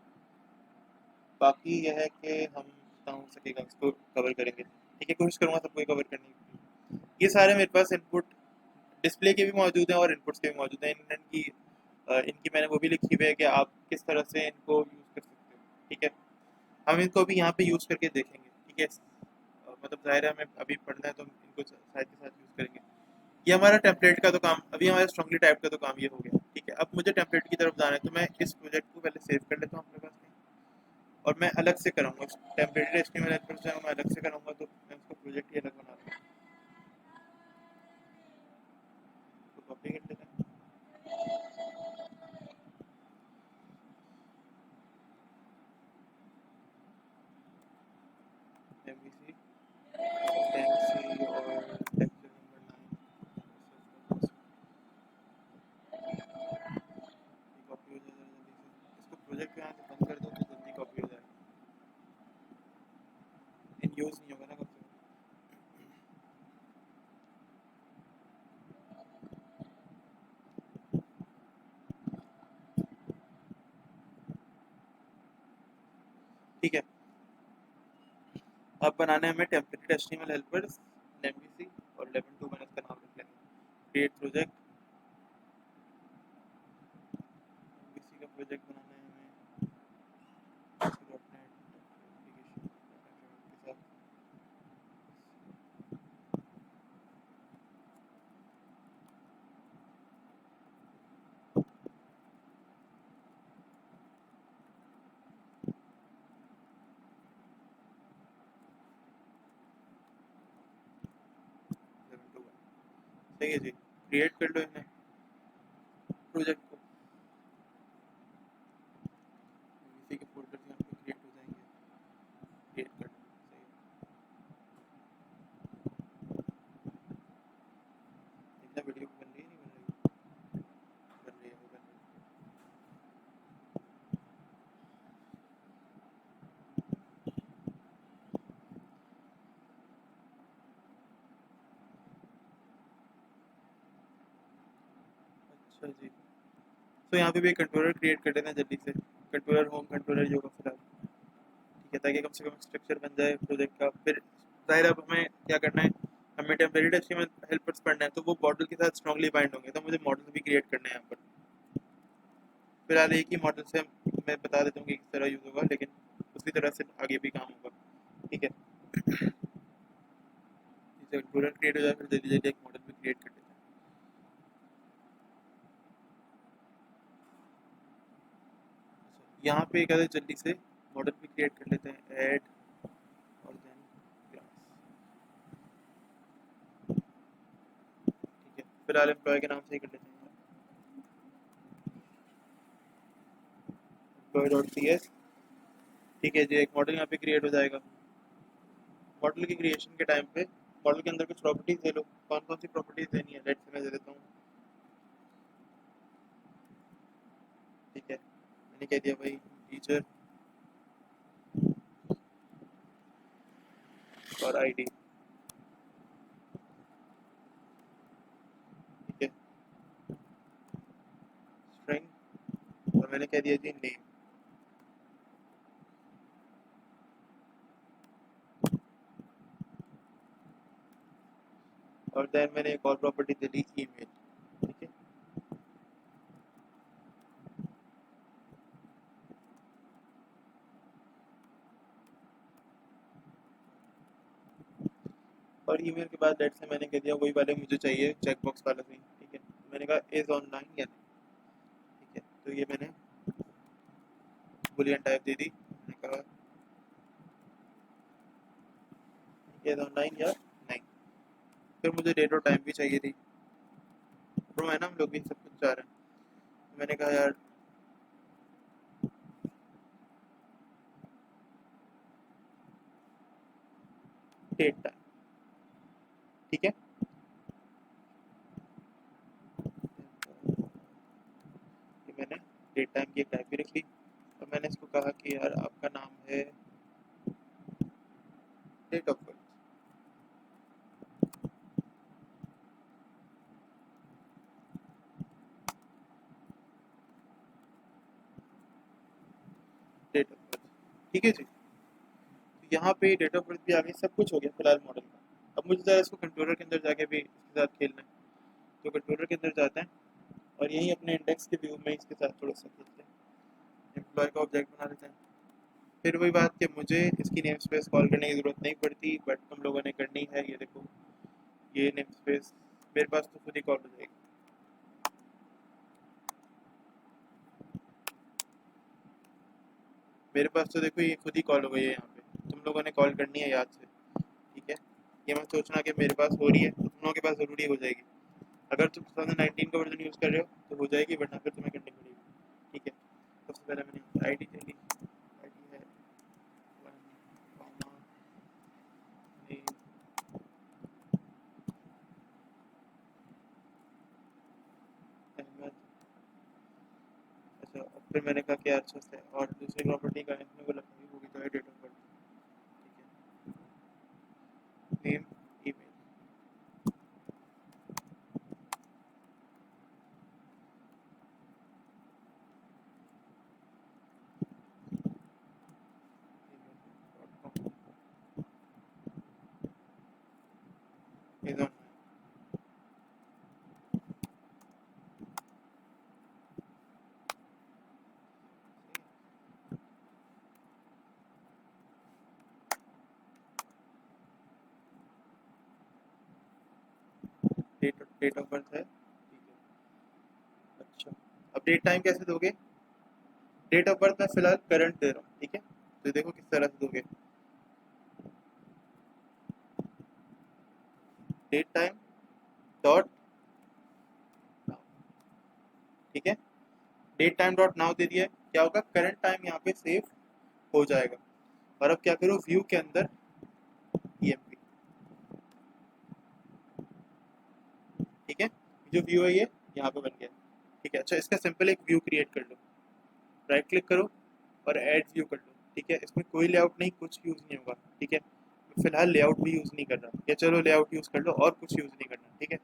बाकी यह है कि हम जितना हो सकेगा इसको कवर करेंगे। ठीक है, कोशिश करूँगा सबको कवर करने की। ये सारे मेरे पास इनपुट डिस्प्ले के भी मौजूद हैं और इनपुट्स के भी मौजूद हैं। इनकी इनकी मैंने वो भी लिखी हुई है कि आप किस तरह से इनको यूज़ कर सकते हो। ठीक है, हम इनको अभी यहाँ पे यूज़ करके देखेंगे। ठीक है, मतलब ज़ाहिर है हमें अभी पढ़ना है तो हम इनको साथ के साथ यूज़ करेंगे। ये हमारा टेम्पलेट का तो काम, अभी हमारा स्ट्रॉन्गली टाइप का तो काम ये हो गया। ठीक है, अब मुझे टेम्पलेट की तरफ जाना है, तो मैं इस प्रोजेक्ट को पहले सेव कर लेता हूँ अपने पास में, और मैं अलग से कराऊंगा टेम्परेरी एचटीएमएल हेल्पर जो है मैं अलग से कराऊंगा, तो मैं उसका प्रोजेक्ट ही अलग बना दूँगा। तो कॉपी कर लेते हैं। एमवीसी टैक्सी और लेक्चर नंबर 9 कॉपी हो जाएगा जल्दी से। इसको प्रोजेक्ट यहाँ से बंद कर दो तो जल्दी कॉपी हो जाएगा, इन यूज़ नहीं होगा ना कब से। ठीक है, अब बनाने हमें टेम्परेरी एचटीएमएल हेल्पर्स एमवीसी, और 11 2 मैंने इसका नाम रख लेंगे, क्रिएट प्रोजेक्ट, प्रोजेक्ट बनाना है हमें .NET एप्लीकेशन के साथ। सही है जी, क्रिएट कर लो इन्हें प्रोजेक्ट को, इसी के फोल्डर यहाँ पे क्रिएट हो जाएंगे, क्रिएट कर लो। सही है, देखना वीडियो बन रही है नहीं बन रही है, वो बन रही है। अच्छा जी, तो यहाँ पे भी कंट्रोलर क्रिएट कर लेते हैं जल्दी से, कंट्रोलर होम कंट्रोलर जो होगा फिलहाल, ठीक है, ताकि कम से कम स्ट्रक्चर बन जाए प्रोजेक्ट का। फिर जाहिर अब हमें क्या करना है, हमें टेम्परेरी HTML हेल्पर्स पढ़ना है, तो वो मॉडल के साथ स्ट्रांगली बाइंड होंगे, तो मुझे मॉडल भी क्रिएट करना है यहाँ पर। फिलहाल एक ही मॉडल से मैं बता देता हूँ कि किस तरह यूज़ होगा, लेकिन उसी तरह से आगे भी काम होगा, ठीक है। जैसे कंट्रोलर क्रिएट हो जाए फिर जल्दी जल्दी एक मॉडल भी क्रिएट कर देते हैं। यहाँ पे क्या है, जल्दी से मॉडल भी क्रिएट कर लेते हैं, ऐड और देन क्लास, ठीक है। फिलहाल एम्प्लॉय के नाम से ही कर लेते हैं, employee.cs, ठीक है जी। एक मॉडल यहाँ पे क्रिएट हो जाएगा। मॉडल की क्रिएशन के टाइम पे मॉडल के अंदर कुछ प्रॉपर्टीज दे लो, कौन कौन सी प्रॉपर्टीज देनी है, लेट्स मैं दे देता हूँ, ठीक है। मैंने कह दिया भाई टीचर और आईडी, ठीक है, स्ट्रिंग, और मैंने कह दिया जी नेम, और देन मैंने एक और प्रॉपर्टी दे दी ईमेल, ठीक है। और ईमेल के बाद लेट्स से मैंने कह दिया वही वाले मुझे चाहिए चेकबॉक्स वाला नहीं, ठीक है। मैंने कहा इज ऑनलाइन या नहीं, ठीक है, तो ये मैंने बुलियन टाइप दे दी, मैंने कहा इज ऑनलाइन या नहीं। फिर मुझे डेट और टाइम भी चाहिए थी, प्रो है ना, हम लोग भी सब कुछ चाह रहे हैं, तो मैंने कहा यार डेट टाइम, ठीक है। ये मैंने डेट टाइम की एक टाइप भी रख ली, और मैंने इसको कहा कि यार आपका नाम है date of birth, date of birth, ठीक है जी। तो यहाँ पे डेट ऑफ बर्थ भी आ गई, सब कुछ हो गया फिलहाल मॉडल का। अब मुझे ज़रा इसको कंट्रोलर के अंदर जाके भी इसके साथ खेलना है, तो कंट्रोलर के अंदर जाते हैं और यही अपने इंडेक्स के व्यू में इसके साथ थोड़ा सा खेलते हैं, एम्प्लॉय का ऑब्जेक्ट बना लेते हैं। फिर वही बात कि मुझे इसकी नेम स्पेस कॉल करने की ज़रूरत नहीं पड़ती, बट तुम लोगों ने करनी है। ये देखो, ये नेम स्पेस मेरे पास तो खुद ही कॉल हो जाएगी, मेरे पास तो देखो ये खुद ही कॉल हो गई है। यहाँ पे तुम लोगों ने कॉल करनी है याद से, ठीक है। ये मत सोचना कि मेरे पास हो रही है तो तुम लोगों के पास ज़रूरी हो जाएगी। अगर तुम 2019 का वर्जन यूज़ कर रहे हो तो हो जाएगी, वरना फिर तुम्हें करनी पड़ेगी, ठीक है। सबसे पहले मैंने I D they the, I D है 1, नेम, अहमद। अच्छा, अब फिर मैंने कहा कि यार अच्छा से, और दूसरी प्रॉपर्टी का इसमें वो लगाई होगी तो है डेट ऑफ बर्थ, ठीक है, name, email, email.com, is on, date of birth है, ठीक है। अच्छा, अब डेट टाइम कैसे दोगे? डेट ऑफ बर्थ मैं फिलहाल करंट दे रहा हूँ, ठीक है, तो देखो किस तरह से दोगे। डेट टाइम डॉट नाउ, ठीक है, डेट टाइम डॉट नाउ दे दिया है, क्या होगा, करंट टाइम यहाँ पे सेव हो जाएगा। और अब क्या करो, व्यू के अंदर ईएमपी, ठीक है, जो व्यू है ये यहाँ पे बन गया, ठीक है। अच्छा, इसका सिंपल एक व्यू क्रिएट कर लो, राइट क्लिक करो और ऐड व्यू कर लो, ठीक है। इसमें कोई लेआउट नहीं, कुछ यूज़ नहीं होगा, ठीक है। फिलहाल लेआउट भी यूज़ नहीं कर रहा, या चलो लेआउट यूज़ कर लो और कुछ यूज़ नहीं करना, ठीक है।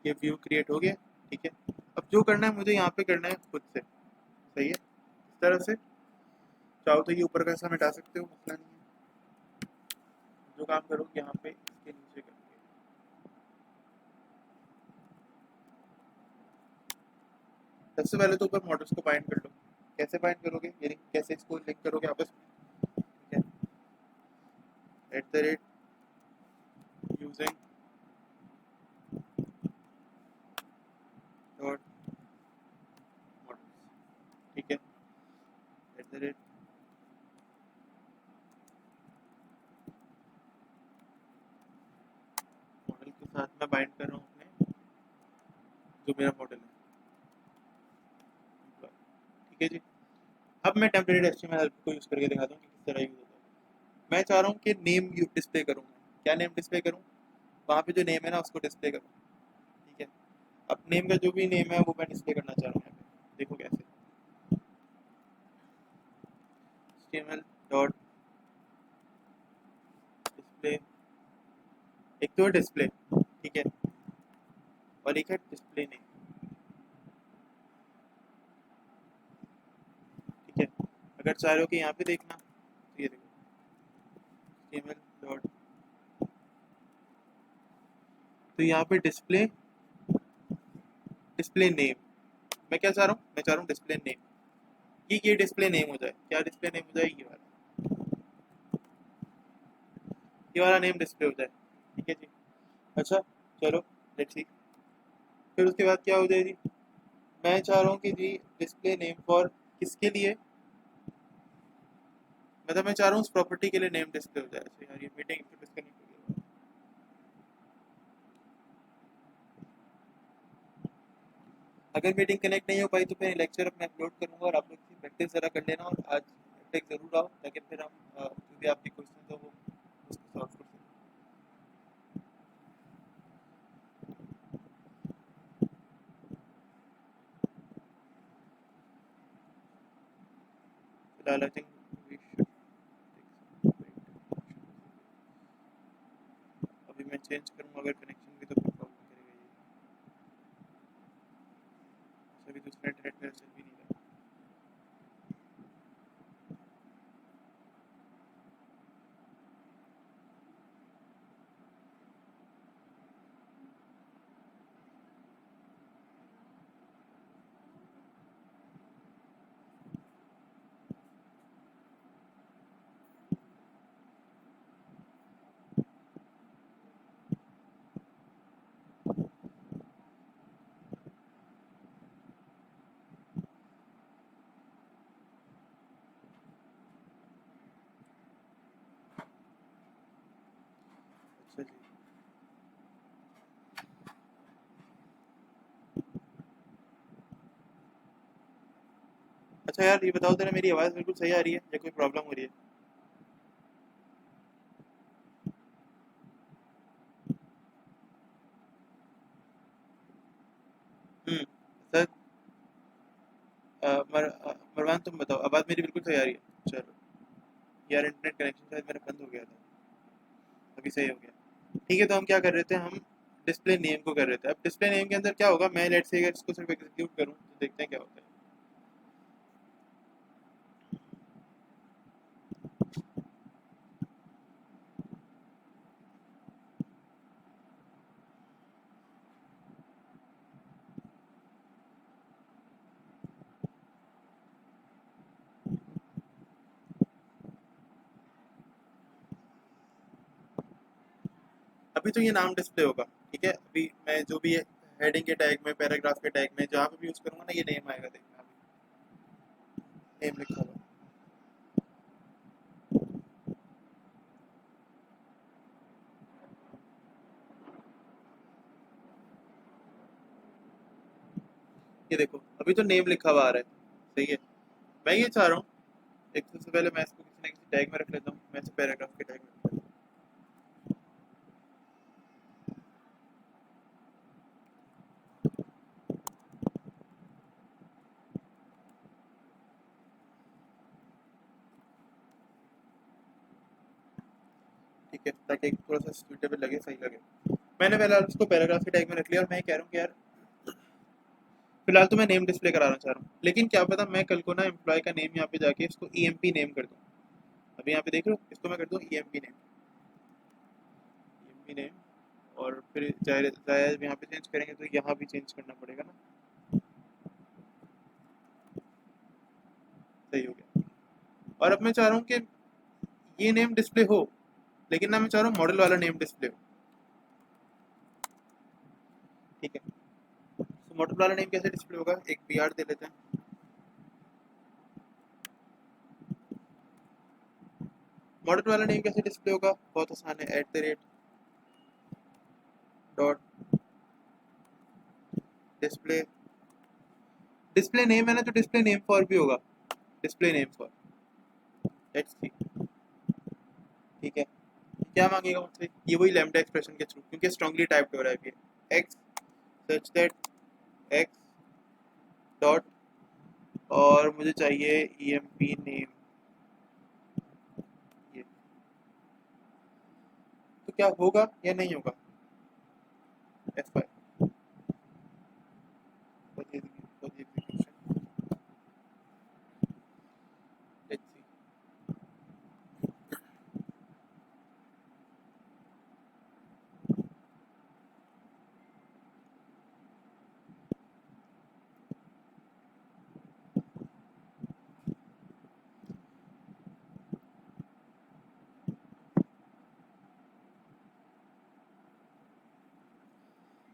ये व्यू क्रिएट हो गया, ठीक है। अब जो करना है मुझे यहाँ पे करना है खुद से, सही है, इस तरह से। चाहो तो ये ऊपर का ऐसा मिटा सकते हो, मसला नहीं है। जो काम करो यहाँ पे इसके नीचे करोगे। सबसे पहले तो ऊपर मॉडल्स को बाइंड कर लो। कैसे बाइंड करोगे, यानी कैसे इसको लिंक करोगे आपस में, ठीक है। At the rate using dot models, ठीक है, एट द रेट मॉडल के साथ मैं बाइंड कर रहा हूँ अपने जो मेरा मॉडल है, ठीक है जी। अब मैं टेम्परेरी एचटीएमएल हेल्प को यूज़ करके दिखाता हूँ कि किस तरह यूज़ होता है। मैं चाह रहा हूँ कि नेम डिस्प्ले करूँ, क्या नेम डिस्प्ले करूँ, वहाँ पे जो नेम है ना उसको डिस्प्ले करूँ, ठीक है। अब नेम का जो भी नेम है वो मैं डिस्प्ले करना चाह रहा हूँ यहाँ पे, देखो कैसे, एचटीएमएल डॉट डिस्प्ले, एक तो डिस्प्ले, ठीक है, और एक है डिस्प्ले नेम, ठीक है। अगर चाह रहे हो कि यहाँ पे देखना तो ये देखो, एचटीएमएल डॉट, तो यहाँ पे डिस्प्ले, डिस्प्ले नेम, मैं क्या चाह रहा हूँ, मैं चाह रहा हूँ डिस्प्ले नेम, ये डिस्प्ले नेम हो जाए, क्या डिस्प्ले नेम हो जाए, ये वाला नेम डिस्प्ले हो जाए, ठीक है जी। अच्छा, चलो लेट्स सी, फिर उसके बाद क्या हो जाएगी, मैं चाह रहा हूँ कि जी डिस्प्ले नेम फॉर किसके लिए, मतलब मैं चाह रहा हूँ उस प्रॉपर्टी के लिए नेम डिस्प्ले हो जाए। अच्छा यार, ये मीटिंग डिस्कनेक्ट हो गई। अगर मीटिंग कनेक्ट नहीं हो पाई तो फिर लेक्चर अपने अपलोड करूँगा और आप लोग की प्रैक्टिस ज़रा कर लेना, और आज टेक ज़रूर आओ ताकि फिर हम जो भी आपके क्वेश्चन हो वो उसको सॉल्व कर सकें। फिलहाल आई थिंक वी शुड, अभी मैं चेंज करूँगा अगर कनेक्शन भी तो फिर प्रॉब्लम करेगा ये, सभी दूसरा इंटरनेट मेरा चल भी नहीं रहा। अच्छा जी, अच्छा यार ये बताओ तेरा, मेरी आवाज़ बिल्कुल सही आ रही है या कोई प्रॉब्लम हो रही है? सर, मरवान तुम बताओ, आवाज़ मेरी बिल्कुल सही आ रही है? चलो यार, इंटरनेट कनेक्शन शायद मेरा बंद हो गया था, अभी सही हो गया, ठीक है। तो हम क्या कर रहे थे, हम डिस्प्ले नेम को कर रहे थे। अब डिस्प्ले नेम के अंदर क्या होगा, मैं लेट से अगर इसको सिर्फ एग्जीक्यूट करूँ तो देखते हैं क्या होता है। अभी तो ये नाम डिस्प्ले होगा, ठीक है। अभी मैं जो भी हेडिंग के टैग में, पैराग्राफ के टैग में जहाँ पे भी यूज करूंगा ना, ये नेम आएगा, देखना अभी नेम लिखा हुआ। ये देखो अभी तो नेम लिखा हुआ आ रहा है, सही है। मैं ये चाह रहा हूँ, एक तो सबसे पहले मैं इसको किसी ना किसी टैग में रख लेता हूँ, मैं इसे पैराग्राफ के टैग में रख लेता हूँ। ठीक है, ताकि थोड़ा सा सूटेबल लगे, सही लगे। मैंने पहले उसको पैराग्राफ के टैग में रख लिया, और मैं कह रहा हूँ कि यार फिलहाल तो मैं नेम डिस्प्ले कराना चाह रहा हूँ, लेकिन क्या पता मैं कल को ना एम्प्लॉय का नेम यहाँ पे जाके इसको ईएमपी नेम कर दूँ। अभी यहाँ पे देख रहे हो, इसको मैं कर दूँ ईएमपी नेम, ईएमपी नेम। और फिर जाहिर जाहिर यहाँ पे चेंज करेंगे तो यहाँ भी चेंज करना पड़ेगा ना, सही हो गया। और अब मैं चाह रहा हूँ कि ये नेम डिस्प्ले हो, लेकिन ना मैं चाह रहा हूँ मॉडल वाला नेम डिस्प्ले हो, ठीक है। तो मॉडल वाला नेम कैसे डिस्प्ले होगा, एक बी आर दे लेते हैं। मॉडल वाला नेम कैसे डिस्प्ले होगा, बहुत आसान है, at the rate dot display, display name है ना, तो डिस्प्ले नेम फॉर भी होगा, display name for, let's see, ठीक है। क्या मांगेगा मुझसे, ये वही लैम्डा एक्सप्रेशन के थ्रू, क्योंकि स्ट्रांगली टाइप्ड हो रहा है ये, x such that x dot, और मुझे चाहिए ईएमपी नेम, ये तो क्या होगा या नहीं होगा, F Y for the execution, let's see.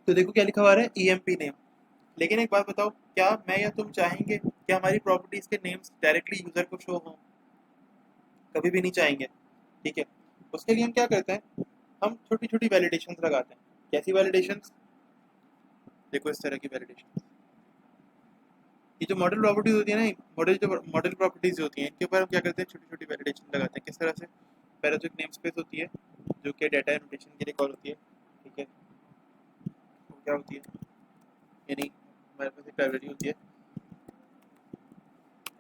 तो देखो क्या लिखा हुआ है, ईएमपी नेम। लेकिन एक बात बताओ, क्या मैं या तुम चाहेंगे कि हमारी प्रॉपर्टीज के नेम्स डायरेक्टली यूजर को शो हों, कभी भी नहीं चाहेंगे, ठीक है। उसके लिए हम क्या करते हैं, हम छोटी छोटी वैलिडेशन लगाते हैं। कैसी वैलिडेशन, देखो इस तरह की वैलिडेशन, ये जो मॉडल प्रॉपर्टीज होती है ना, मॉडल प्रॉपर्टीज होती हैं, इनके ऊपर हम क्या करते हैं, छोटी छोटी वैलिडेशन लगाते हैं। किस तरह से, पहले तो एक नेम स्पेस होती है जो कि डाटा एनोटेशन के लिए कॉल होती है, ठीक है। वो क्या होती है, यानी हमारे पास एक लाइब्रेरी होती है,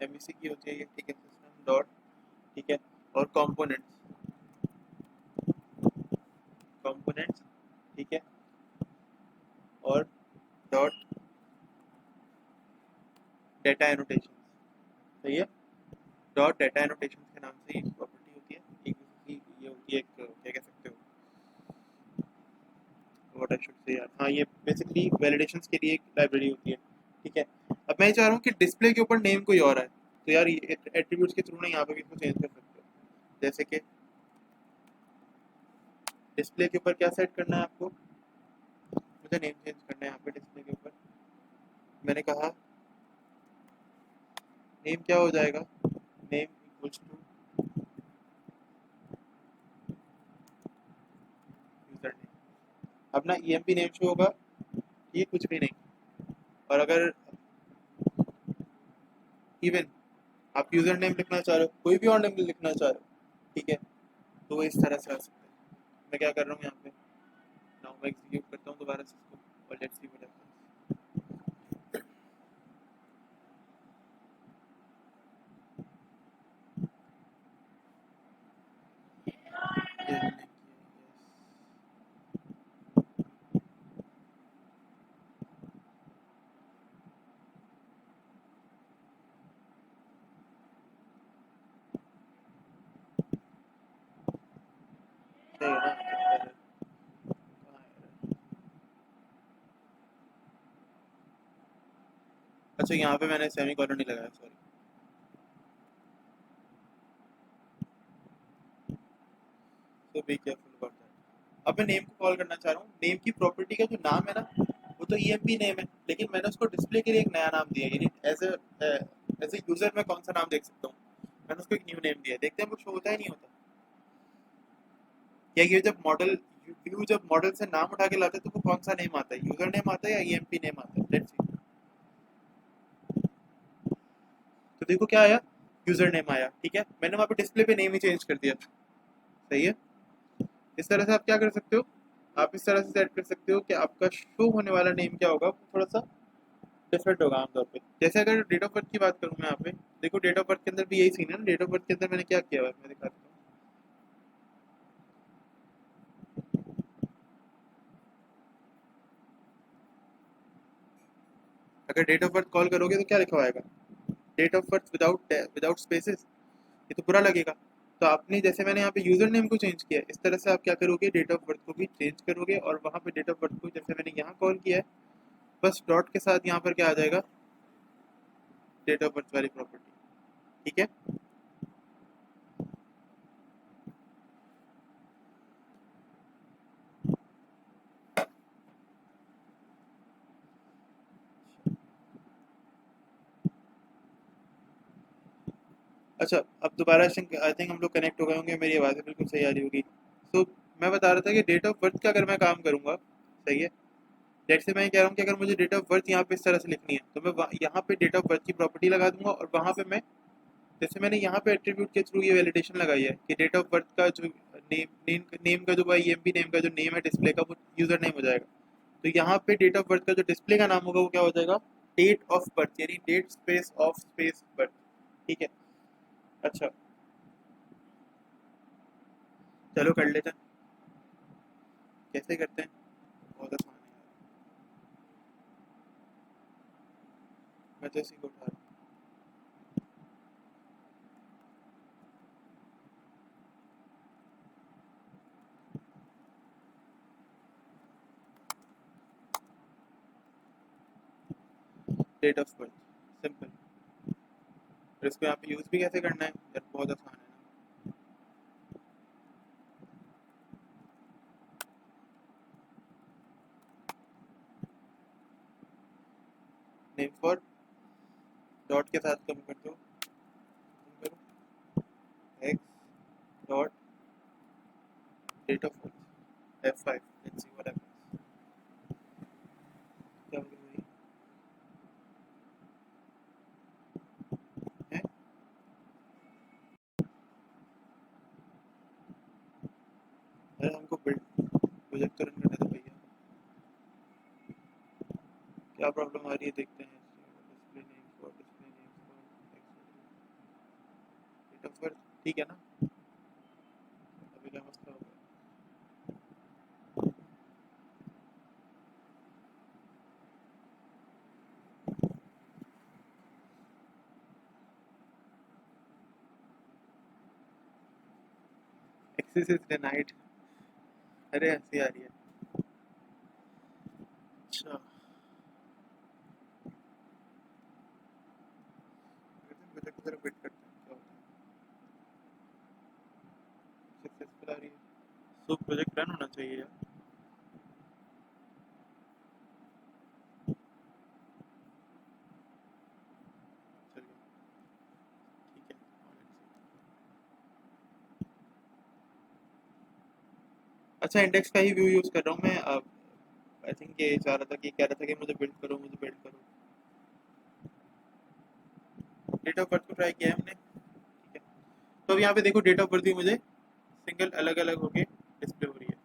एमवीसी की होती है ये, ठीक है, सिस्टम डॉट, ठीक है। और कंपोनेंट्स, ठीक है। और डॉट डेटा एनोटेशन, सही है। डॉट डेटा एनोटेशन के नाम से एक प्रॉपर्टी होती है, ये होती है एक, क्या कह सकते हो, व्हाट आई शुड से यार, हाँ, ये बेसिकली वैलिडेशंस के लिए एक लाइब्रेरी होती है, ठीक है। अब मैं चाह रहा हूँ कि डिस्प्ले के ऊपर नेम कोई और है, तो यार ये एट्रीब्यूट्स के थ्रू ना यहाँ पे भी इसको चेंज कर सकते हो। जैसे कि डिस्प्ले के ऊपर क्या सेट करना है आपको, मुझे नेम चेंज करना है यहाँ पे डिस्प्ले के ऊपर। मैंने कहा नेम क्या हो जाएगा, name equals to user name. अब ना ईएमपी नेम शो होगा, ये कुछ भी नहीं। और अगर इवन आप यूजर नेम लिखना चाह रहे हो, कोई भी और नेम लिखना चाह रहे हो, ठीक है, तो वो इस तरह से आ सकता है। मैं क्या कर रहा हूँ यहाँ पे, नाउ मैं एग्जीक्यूट करता हूँ दोबारा से इसको, और लेट्स सी व्हाट हैपेंस। सही है ना, अच्छा यहाँ पे मैंने सेमी कॉलन नहीं लगाया, सॉरी। तो बी केयरफुल अबाउट दैट। अब मैं नेम को कॉल करना चाह रहा हूँ, नेम की प्रॉपर्टी का जो नाम है ना वो तो ईएमपी नेम है, लेकिन मैंने उसको डिस्प्ले के लिए एक नया नाम दिया, यानी एज ए यूजर मैं कौन सा नाम देख सकता हूँ, मैंने उसको एक न्यू नेम दिया, देखते हैं वो शो होता है नहीं होता। या ये जब मॉडल व्यू जब मॉडल से नाम उठा के लाते हैं तो वो कौन सा नेम आता है, यूजर नेम आता है या ईएमपी नेम आता है, लेट्स सी। तो देखो क्या आया, यूजर नेम आया, ठीक है, मैंने वहाँ पे डिस्प्ले पे नेम ही चेंज कर दिया, सही है। इस तरह से आप क्या कर सकते हो, आप इस तरह से सेट कर सकते हो कि आपका शो होने वाला नेम क्या होगा, थोड़ा सा डिफरेंट होगा आमतौर पे। जैसे अगर डेट ऑफ बर्थ की बात करूँ मैं यहाँ पे, देखो डेट ऑफ बर्थ के अंदर भी यही सीन है ना, डेट ऑफ बर्थ के अंदर मैंने क्या किया हुआ है मैं दिखा देता हूँ। अगर डेट ऑफ बर्थ कॉल करोगे तो क्या लिखा हुआ आएगा, date of birth without without spaces, ये तो बुरा लगेगा। तो आपने जैसे मैंने यहाँ पे यूजर नेम को चेंज किया, इस तरह से आप क्या करोगे, डेट ऑफ बर्थ को भी चेंज करोगे, और वहाँ पे डेट ऑफ बर्थ को जैसे मैंने यहाँ कॉल किया है, बस डॉट के साथ यहाँ पर क्या आ जाएगा, डेट ऑफ बर्थ वाली प्रॉपर्टी, ठीक है। अच्छा, अब दोबारा आई थिंक हम लोग कनेक्ट हो गए होंगे, मेरी आवाज़ बिल्कुल सही आ रही होगी। तो मैं बता रहा था कि डेट ऑफ बर्थ का अगर मैं काम करूँगा, सही है, जैसे मैं कह रहा हूँ कि अगर मुझे डेट ऑफ बर्थ यहाँ पे इस तरह से लिखनी है तो मैं यहाँ पे डेट ऑफ बर्थ की प्रॉपर्टी लगा दूंगा, और वहाँ पे मैं जैसे मैंने यहाँ पे एट्रीब्यूट के थ्रू ये वैलिडेशन लगाई है कि डेट ऑफ बर्थ का जो नेम का जो ईएमपी नेम का जो नेम है डिस्प्ले का, वो यूजर नेम हो जाएगा। तो यहाँ पे डेट ऑफ बर्थ का जो डिस्प्ले का नाम होगा वो क्या हो जाएगा, डेट ऑफ बर्थ, यानी date space of space birth, ठीक है। अच्छा, चलो कर लेते हैं, कैसे करते हैं, बहुत आसान है, मैं तो इसी को उठा रहा हूँ, डेट ऑफ बर्थ, सिंपल। और इसको यहाँ पे यूज भी कैसे करना है यार, बहुत आसान है ना। नेम फॉर डॉट के साथ कम कर दो, कम करो, X dot date of birth F5, let's see what happens, क्या हो रही है। अरे हमको बिल्ड प्रोजेक्ट तो रन करने दो भैया, क्या प्रॉब्लम आ रही है देखते हैं। Display name for date of birth, ठीक है ना, अभी क्या मसला होगा। एक्सेस इज डिनाइड, अरे हंसी आ रही है। अच्छा, प्रोजेक्ट की तरफ वेट करते हैं क्या होता है, सक्सेसफुल आ रही है, सो प्रोजेक्ट रन होना चाहिए यार, चलिए ठीक है। अच्छा, इंडेक्स का ही व्यू यूज कर रहा हूँ मैं अब, आई थिंक ये चाह रहा था कि कह रहा था कि मुझे बिल्ड करो, मुझे बिल्ड करो। डेट ऑफ बर्थ को ट्राई किया है हमने, ठीक है। तो अब यहाँ पे देखो डेट ऑफ बर्थ भी मुझे सिंगल अलग अलग होके डिस्प्ले हो रही है,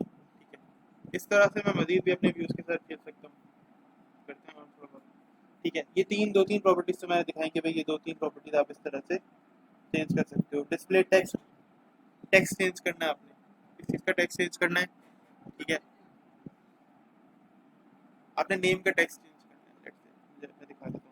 ठीक है। इस तरह से मैं मजीद भी अपने व्यूज के साथ खेल सकता हूँ, करते हैं और थोड़ा बहुत, ठीक है। ये दो तीन प्रॉपर्टीज तो मैंने दिखाई कि भाई ये दो तीन प्रॉपर्टीज आप इस तरह से चेंज कर सकते हो। डिस्प्ले टेक्स्ट, टेक्स्ट चेंज करना है आपने, किस चीज़ का टेक्स्ट चेंज करना है, ठीक है, आपने नेम का टेक्स्ट चेंज करना है, मैं दिखा देता हूँ।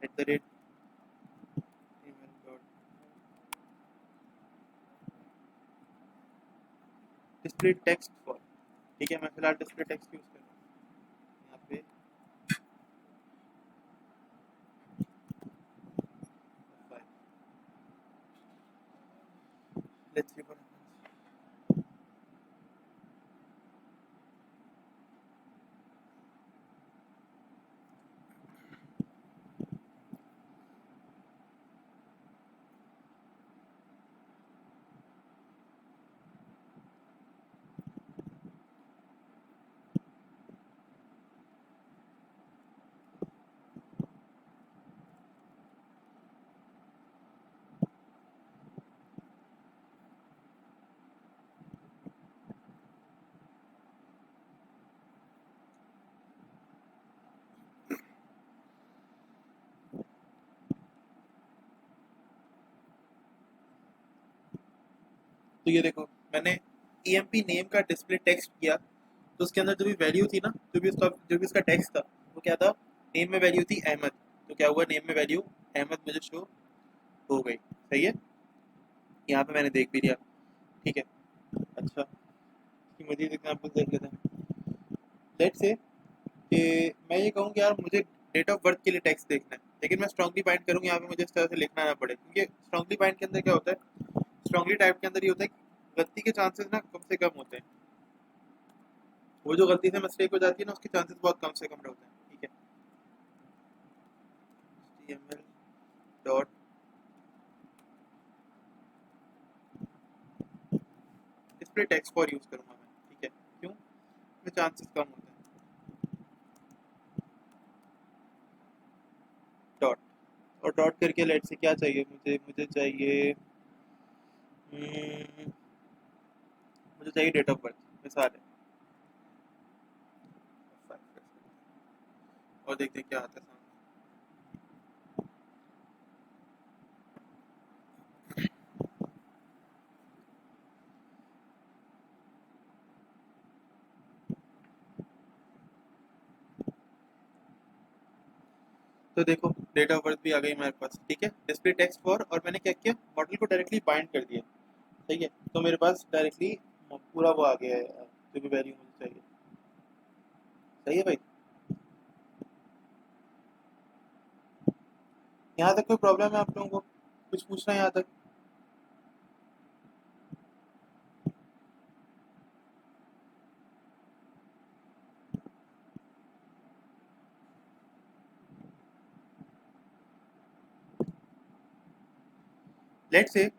At the rate display text for, ठीक है, मैं फिलहाल डिस्प्ले टेक्स्ट यूज कर रहा हूँ यहाँ पे, लेट्स सी व्हाट तो ये देखो मैंने ईएमपी नेम का डिस्प्ले टेक्स्ट किया, तो उसके अंदर जो भी वैल्यू थी ना, जो भी उसका टेक्स्ट था, वो क्या था, नेम में वैल्यू थी अहमद। तो क्या हुआ, नेम में वैल्यू अहमद मुझे शो हो गई। सही है, यहाँ पे मैंने देख भी लिया। ठीक है, अच्छा कि मजीद एग्जाम्पल देख लेते हैं। लेट्स से कि मैं ये कहूँ कि यार मुझे डेट ऑफ बर्थ के लिए टेक्स्ट देखना है, लेकिन मैं स्ट्रांगली बाइंड करूँगी यहाँ पे, मुझे इस तरह से लिखना ना पड़े, क्योंकि स्ट्रांगली बाइंड के अंदर क्या होता है, स्ट्रांगली टाइप के अंदर ये होता है कि गलती के चांसेस ना कम से कम होते हैं। वो जो गलती से मिस्टेक हो जाती है ना, उसके चांसेस बहुत कम से कम होते हैं। ठीक है, HTML dot display text for use करूँगा मैं। ठीक है, क्यों, इसमें चांसेस कम होते हैं। डॉट, और डॉट करके लेट से क्या चाहिए मुझे, मुझे चाहिए मुझे चाहिए डेट ऑफ बर्थ, मिसाल है, और देखते हैं क्या आता है सामने। तो देखो डेट ऑफ बर्थ भी आ गई हमारे पास। ठीक है, डिस्प्ले टेक्स्ट फॉर, और मैंने क्या किया, मॉडल को डायरेक्टली बाइंड कर दिया। सही है, तो मेरे पास डायरेक्टली पूरा वो आ गया है, जो भी वैल्यू मुझे चाहिए। सही है भाई, यहाँ तक कोई प्रॉब्लम है आप लोगों को, कुछ पूछना है यहाँ तक? लेट से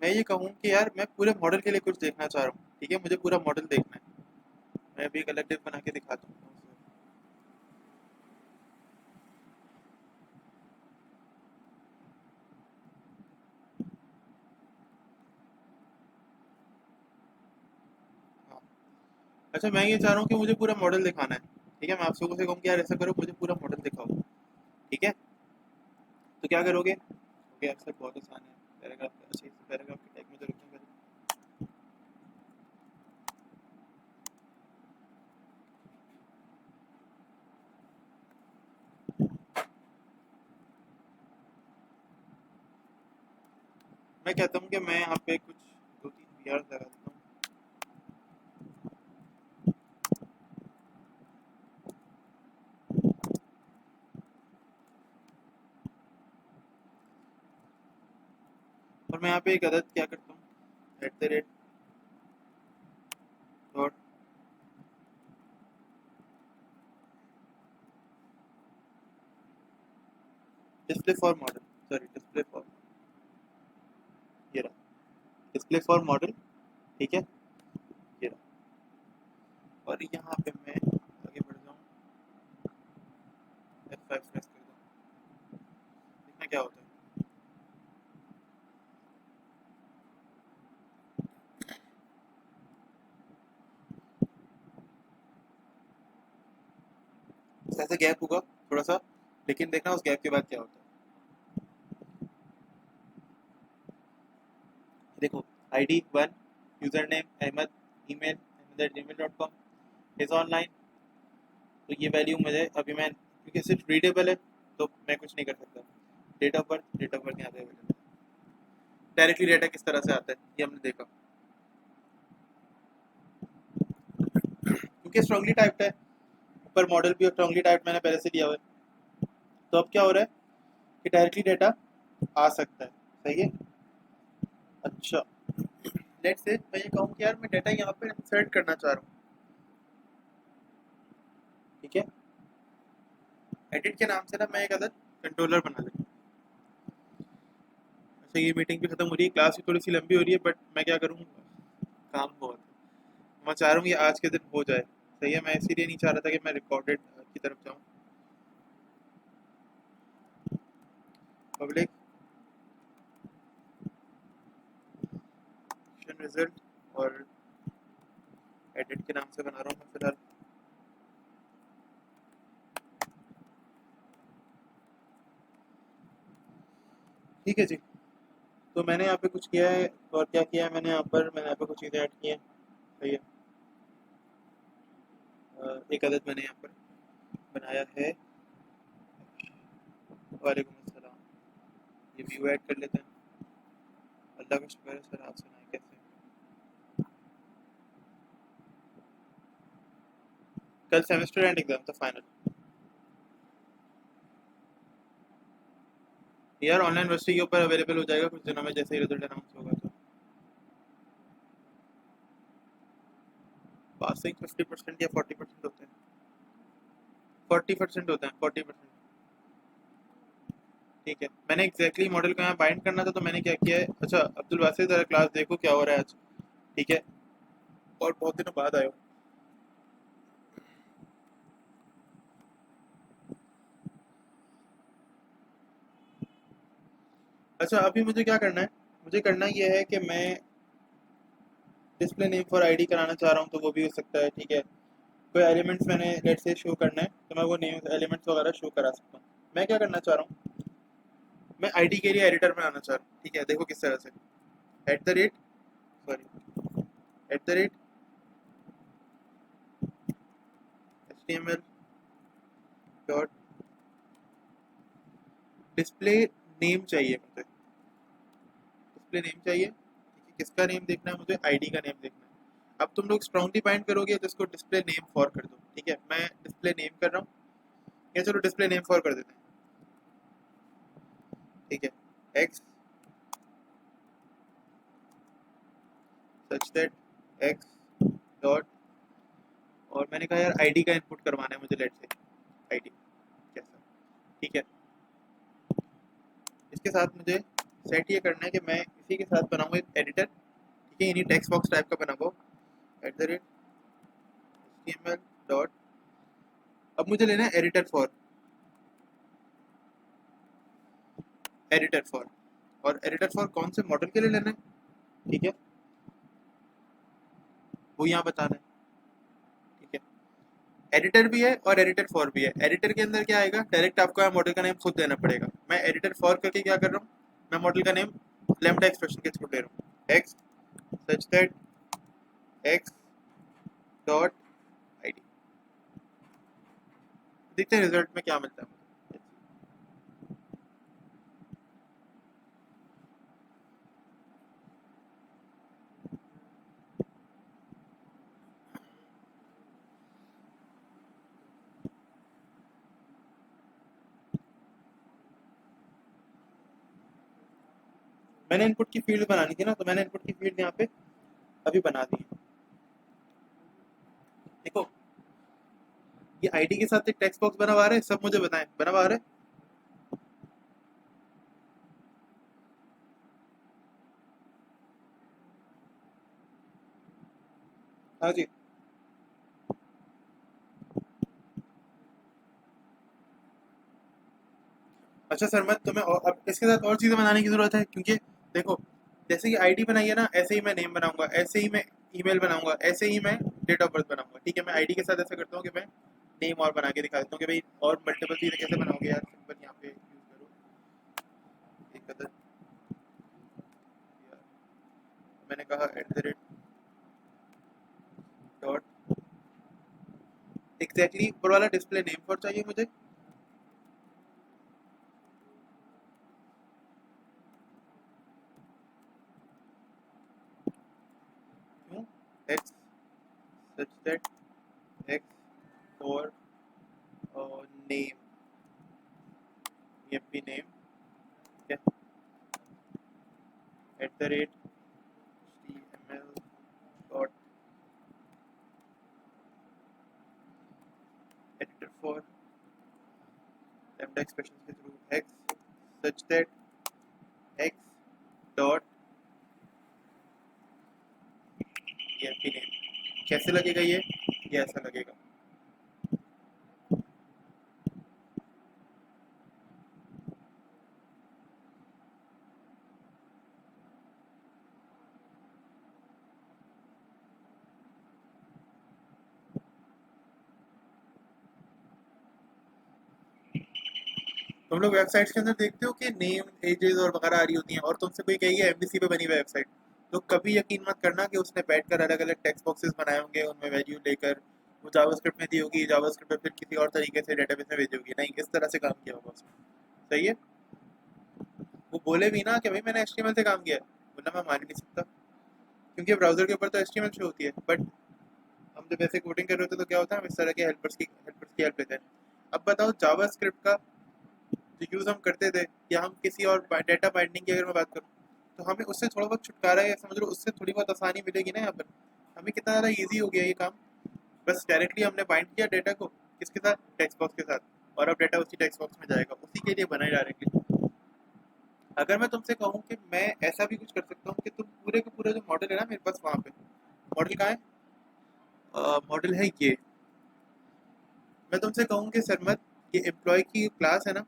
मैं ये कहूँ कि यार मैं पूरे मॉडल के लिए कुछ देखना चाह रहा हूँ। ठीक है, मुझे पूरा मॉडल देखना है। मैं अभी एक अलग डिप बना के दिखाता हूँ। हाँ, अच्छा मैं ये चाह रहा हूँ कि मुझे पूरा मॉडल दिखाना है। ठीक है, मैं आप लोगों से कहूँ कि यार ऐसा करो, मुझे पूरा मॉडल दिखाओ। ठीक है, तो क्या करोगे? ओके, अक्सर बहुत आसान है। पैराग्राफ, अच्छा इस पैराग्राफ के टैग में तो लिखूंगा। मैं कहता हूँ कि मैं यहाँ पे कुछ दो तीन वीआर लगा देता हूँ। और मैं यहाँ पे एक अदद क्या करता हूँ, at the rate dot display for model, sorry display for, ये रहा डिस्प्ले फॉर मॉडल। ठीक है, ये रहा, और यहाँ पे मैं आगे बढ़ जाऊँ, F5 प्रेस कर दूँ, देखना क्या होता है। ऐसे गैप होगा थोड़ा सा, लेकिन देखना उस गैप के बाद क्या होता है। देखो, ID 1, user name Ahmed, email ahmed@gmail.com, is online. तो ये वैल्यू मुझे अभी मैं, क्योंकि सिर्फ रीडेबल है तो मैं कुछ नहीं कर सकता। Date of birth, date of birth यहाँ पे अवेलेबल है। डायरेक्टली डेटा किस तरह से आता है ये हमने देखा, क्योंकि स्ट्रांगली टाइप्ड है, ऊपर मॉडल भी स्ट्रांगली टाइप्ड मैंने पहले से दिया हुआ है। तो अब क्या हो रहा है कि डायरेक्टली डेटा आ सकता है। सही है, अच्छा लेट्स से मैं ये कहूँ कि यार मैं डाटा यहाँ पे इंसर्ट करना चाह रहा हूँ, ठीक है। एडिट के नाम से ना मैं एक अदर कंट्रोलर बना लेता हूँ। अच्छा ये मीटिंग भी खत्म हो रही है, क्लास भी थोड़ी सी लंबी हो रही है, बट मैं क्या करूँ, काम बहुत है। मैं चाह रहा हूँ कि आज के दिन हो जाए, सही है। मैं इसीलिए नहीं चाह रहा था कि मैं रिकॉर्डेड की तरफ जाऊँ। पब्लिक रिजल्ट और एडिट के नाम से बना रहा हूँ मैं फिलहाल। ठीक है जी, तो मैंने यहाँ पे कुछ किया है, और क्या किया है मैंने यहाँ पर कुछ चीज़ें ऐड की हैं, सही है। एक अदद मैंने यहाँ पर बनाया है। वालेकुम अस्सलाम। ये व्यू ऐड कर लेते हैं। अल्लाह का शुक्र है सर, आप सुनाएं कैसे। कल सेमेस्टर एंड एग्जाम था, फाइनल। यार ऑनलाइन यूनिवर्सिटी के ऊपर अवेलेबल हो जाएगा कुछ दिनों में, जैसे ही रिजल्ट अनाउंस होगा। तो पासिंग 50% या 40% होते हैं। 40% होते हैं, 40%। ठीक है, मैंने एग्जैक्टली मॉडल को यहाँ बाइंड करना था, तो मैंने क्या किया है। अच्छा अब्दुल वासिर, जरा क्लास देखो क्या हो रहा है आज, ठीक है। और बहुत दिनों बाद आयो। अच्छा अभी मुझे क्या करना है, मुझे करना ये है कि मैं डिस्प्ले नेम फॉर आईडी कराना चाह रहा हूँ, तो वो भी हो सकता है, ठीक है। कोई एलिमेंट्स मैंने लेट से शो करना है, तो मैं वो नेम एलिमेंट्स वगैरह शो करा सकता हूँ। मैं क्या करना चाह रहा हूँ, मैं आईडी के लिए एडिटर बनाना चाह रहा हूँ, ठीक है। देखो किस तरह से, at the rate, sorry, at the rate HTML dot display name चाहिए मुझे, डिस्प्ले नेम चाहिए, ठीक है। किसका नेम देखना है मुझे, आईडी का नेम देखना है। अब तुम लोग स्ट्रांगली बाइंड करोगे तो इसको डिस्प्ले नेम फॉर कर दो, ठीक है। मैं डिस्प्ले नेम कर रहा हूँ, या चलो डिस्प्ले नेम फॉर कर देते हैं, ठीक है। X such that x dot, और मैंने कहा यार आईडी का इनपुट करवाना है मुझे, लेट से आईडी कैसा, ठीक है। इसके साथ मुझे सेट ये करना है कि मैं इसी के साथ बनाऊंगा एक एडिटर, ठीक है। यानी टेक्स्ट बॉक्स टाइप का बनाऊंगा, at the rate HTML dot. अब मुझे लेना है एडिटर फॉर, और एडिटर फॉर कौन से मॉडल के लिए लेना है, ठीक है, वो यहाँ बताना है, ठीक है। एडिटर भी है और एडिटर फॉर भी है। एडिटर के अंदर क्या आएगा, डायरेक्ट आपको मॉडल का नेम खुद देना पड़ेगा। मैं एडिटर फॉर करके क्या कर रहा हूँ, मैं मॉडल का नेम लैम्डा एक्सप्रेशन के थ्रू ले रहा हूँ, x such that x dot ID. देखते हैं रिजल्ट में क्या मिलता है मुझे। मैंने इनपुट की फील्ड बनानी थी ना, तो मैंने इनपुट की फील्ड यहाँ पे अभी बना दी है। देखो ये आईडी के साथ एक टेक्स्ट बॉक्स बना हुआ है, सब मुझे बताएं बना हुआ है। हाँ जी। अच्छा सर, मैं तुम्हें अब इसके साथ और चीज़ें बनाने की ज़रूरत है, क्योंकि देखो जैसे कि आईडी बनाई है ना, ऐसे ही मैं नेम बनाऊंगा, ऐसे ही मैं ईमेल बनाऊंगा, ऐसे ही मैं डेट ऑफ बर्थ बनाऊंगा, ठीक है। मैं आईडी के साथ ऐसा करता हूँ कि मैं नेम और बना के दिखा देता हूँ कि भाई और मल्टीपल चीज़ें कैसे बनाओगे यार, सिंपल यहाँ पे यूज़ करो एक अदर, यार मैंने कहा at the rate dot exactly ऊपर वाला डिस्प्ले नेम फॉर चाहिए मुझे, क्यों, एक्स सच दैट एक्स और नेम, एमपी नेम, ठीक है, एट द रेट एक्सप्रेशन के through x such that x dot ये नेम कैसे लगेगा ये ऐसा लगेगा। तुम लोग वेबसाइट्स के अंदर देखते हो कि नेम एजेस और वगैरह आ रही होती हैं और तुमसे कोई कहेगी एमवीसी पे बनी हुई वेबसाइट, तो कभी यकीन मत करना कि उसने बैठकर अलग अलग टेक्स्ट बॉक्सेस बनाए होंगे, उनमें वैल्यू लेकर वो जावास्क्रिप्ट में दी होगी, जावास्क्रिप्ट में फिर किसी और तरीके से डेटाबेस में भेजी होगी। नहीं, इस तरह से काम किया होगा उसने। सही है। वो बोले भी ना कि भाई मैंने एचटीएमएल से काम किया है, बोला मैं मान ही नहीं सकता, क्योंकि ब्राउजर के ऊपर तो एचटीएमएल शो होती है। बट हम जब ऐसे कोडिंग कर रहे होते तो क्या होता है, हम इस तरह के हेल्पर्स की हेल्प लेते हैं। अब बताओ जावास्क्रिप्ट का जो यूज़ हम करते थे, या हम किसी और डेटा बाइंडिंग की अगर मैं बात करूँ, तो हमें उससे थोड़ा बहुत छुटकारा है, समझ लो उससे थोड़ी बहुत आसानी मिलेगी ना। यहाँ पर हमें कितना ज़्यादा ईजी हो गया ये काम। बस डायरेक्टली हमने बाइंड किया डेटा को किसके साथ, टेक्स्ट बॉक्स के साथ, और अब डेटा उसी टेक्स्ट बॉक्स में जाएगा, उसी के लिए बना है डायरेक्टली। अगर मैं तुमसे कहूँ कि मैं ऐसा भी कुछ कर सकता हूँ कि तुम पूरे के पूरे जो मॉडल है ना मेरे पास, वहाँ पे मॉडल कहाँ है, मॉडल है ये। मैं तुमसे कहूँ कि सरमत, ये एम्प्लॉय की क्लास है ना,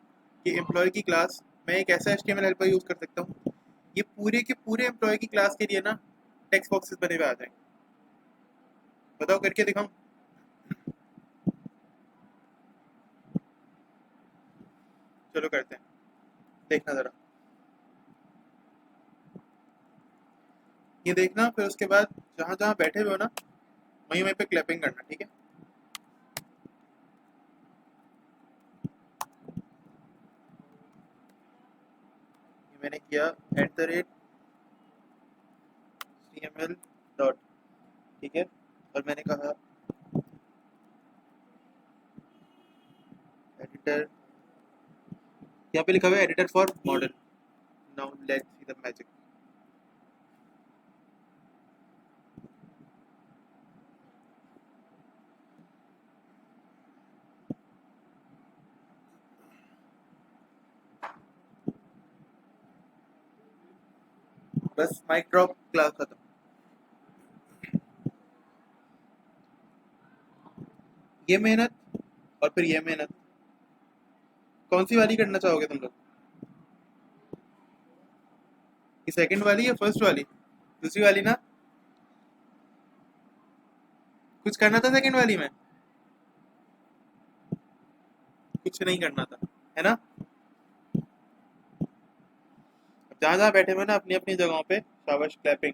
ये एम्प्लॉय की क्लास मैं एक ऐसा एचटीएमएल हेल्पर यूज़ कर सकता हूँ, ये पूरे के पूरे एम्प्लॉय की क्लास के लिए ना टेक्स्ट बॉक्सेस बने हुए आ जाएंगे। बताओ करके दिखाऊं? चलो करते हैं, देखना ज़रा। ये देखना, फिर उसके बाद जहाँ जहाँ बैठे हुए हो ना, वहीं वहीं पे क्लैपिंग करना, ठीक है। ये मैंने किया @cml डॉट, ठीक है। और मैंने कहा एडिटर, यहाँ पे लिखा हुआ है editor for model. Now let's see the magic. बस माइक ड्रॉप, क्लास खत्म। ये मेहनत और फिर ये मेहनत, कौन सी वाली करना चाहोगे तुम लोग? ये सेकंड वाली या फर्स्ट वाली? दूसरी वाली ना, कुछ करना था सेकंड वाली में, कुछ नहीं करना था, है ना। जहाँ जहाँ बैठे हुए ना अपनी अपनी जगहों पे, शाबाश क्लैपिंग।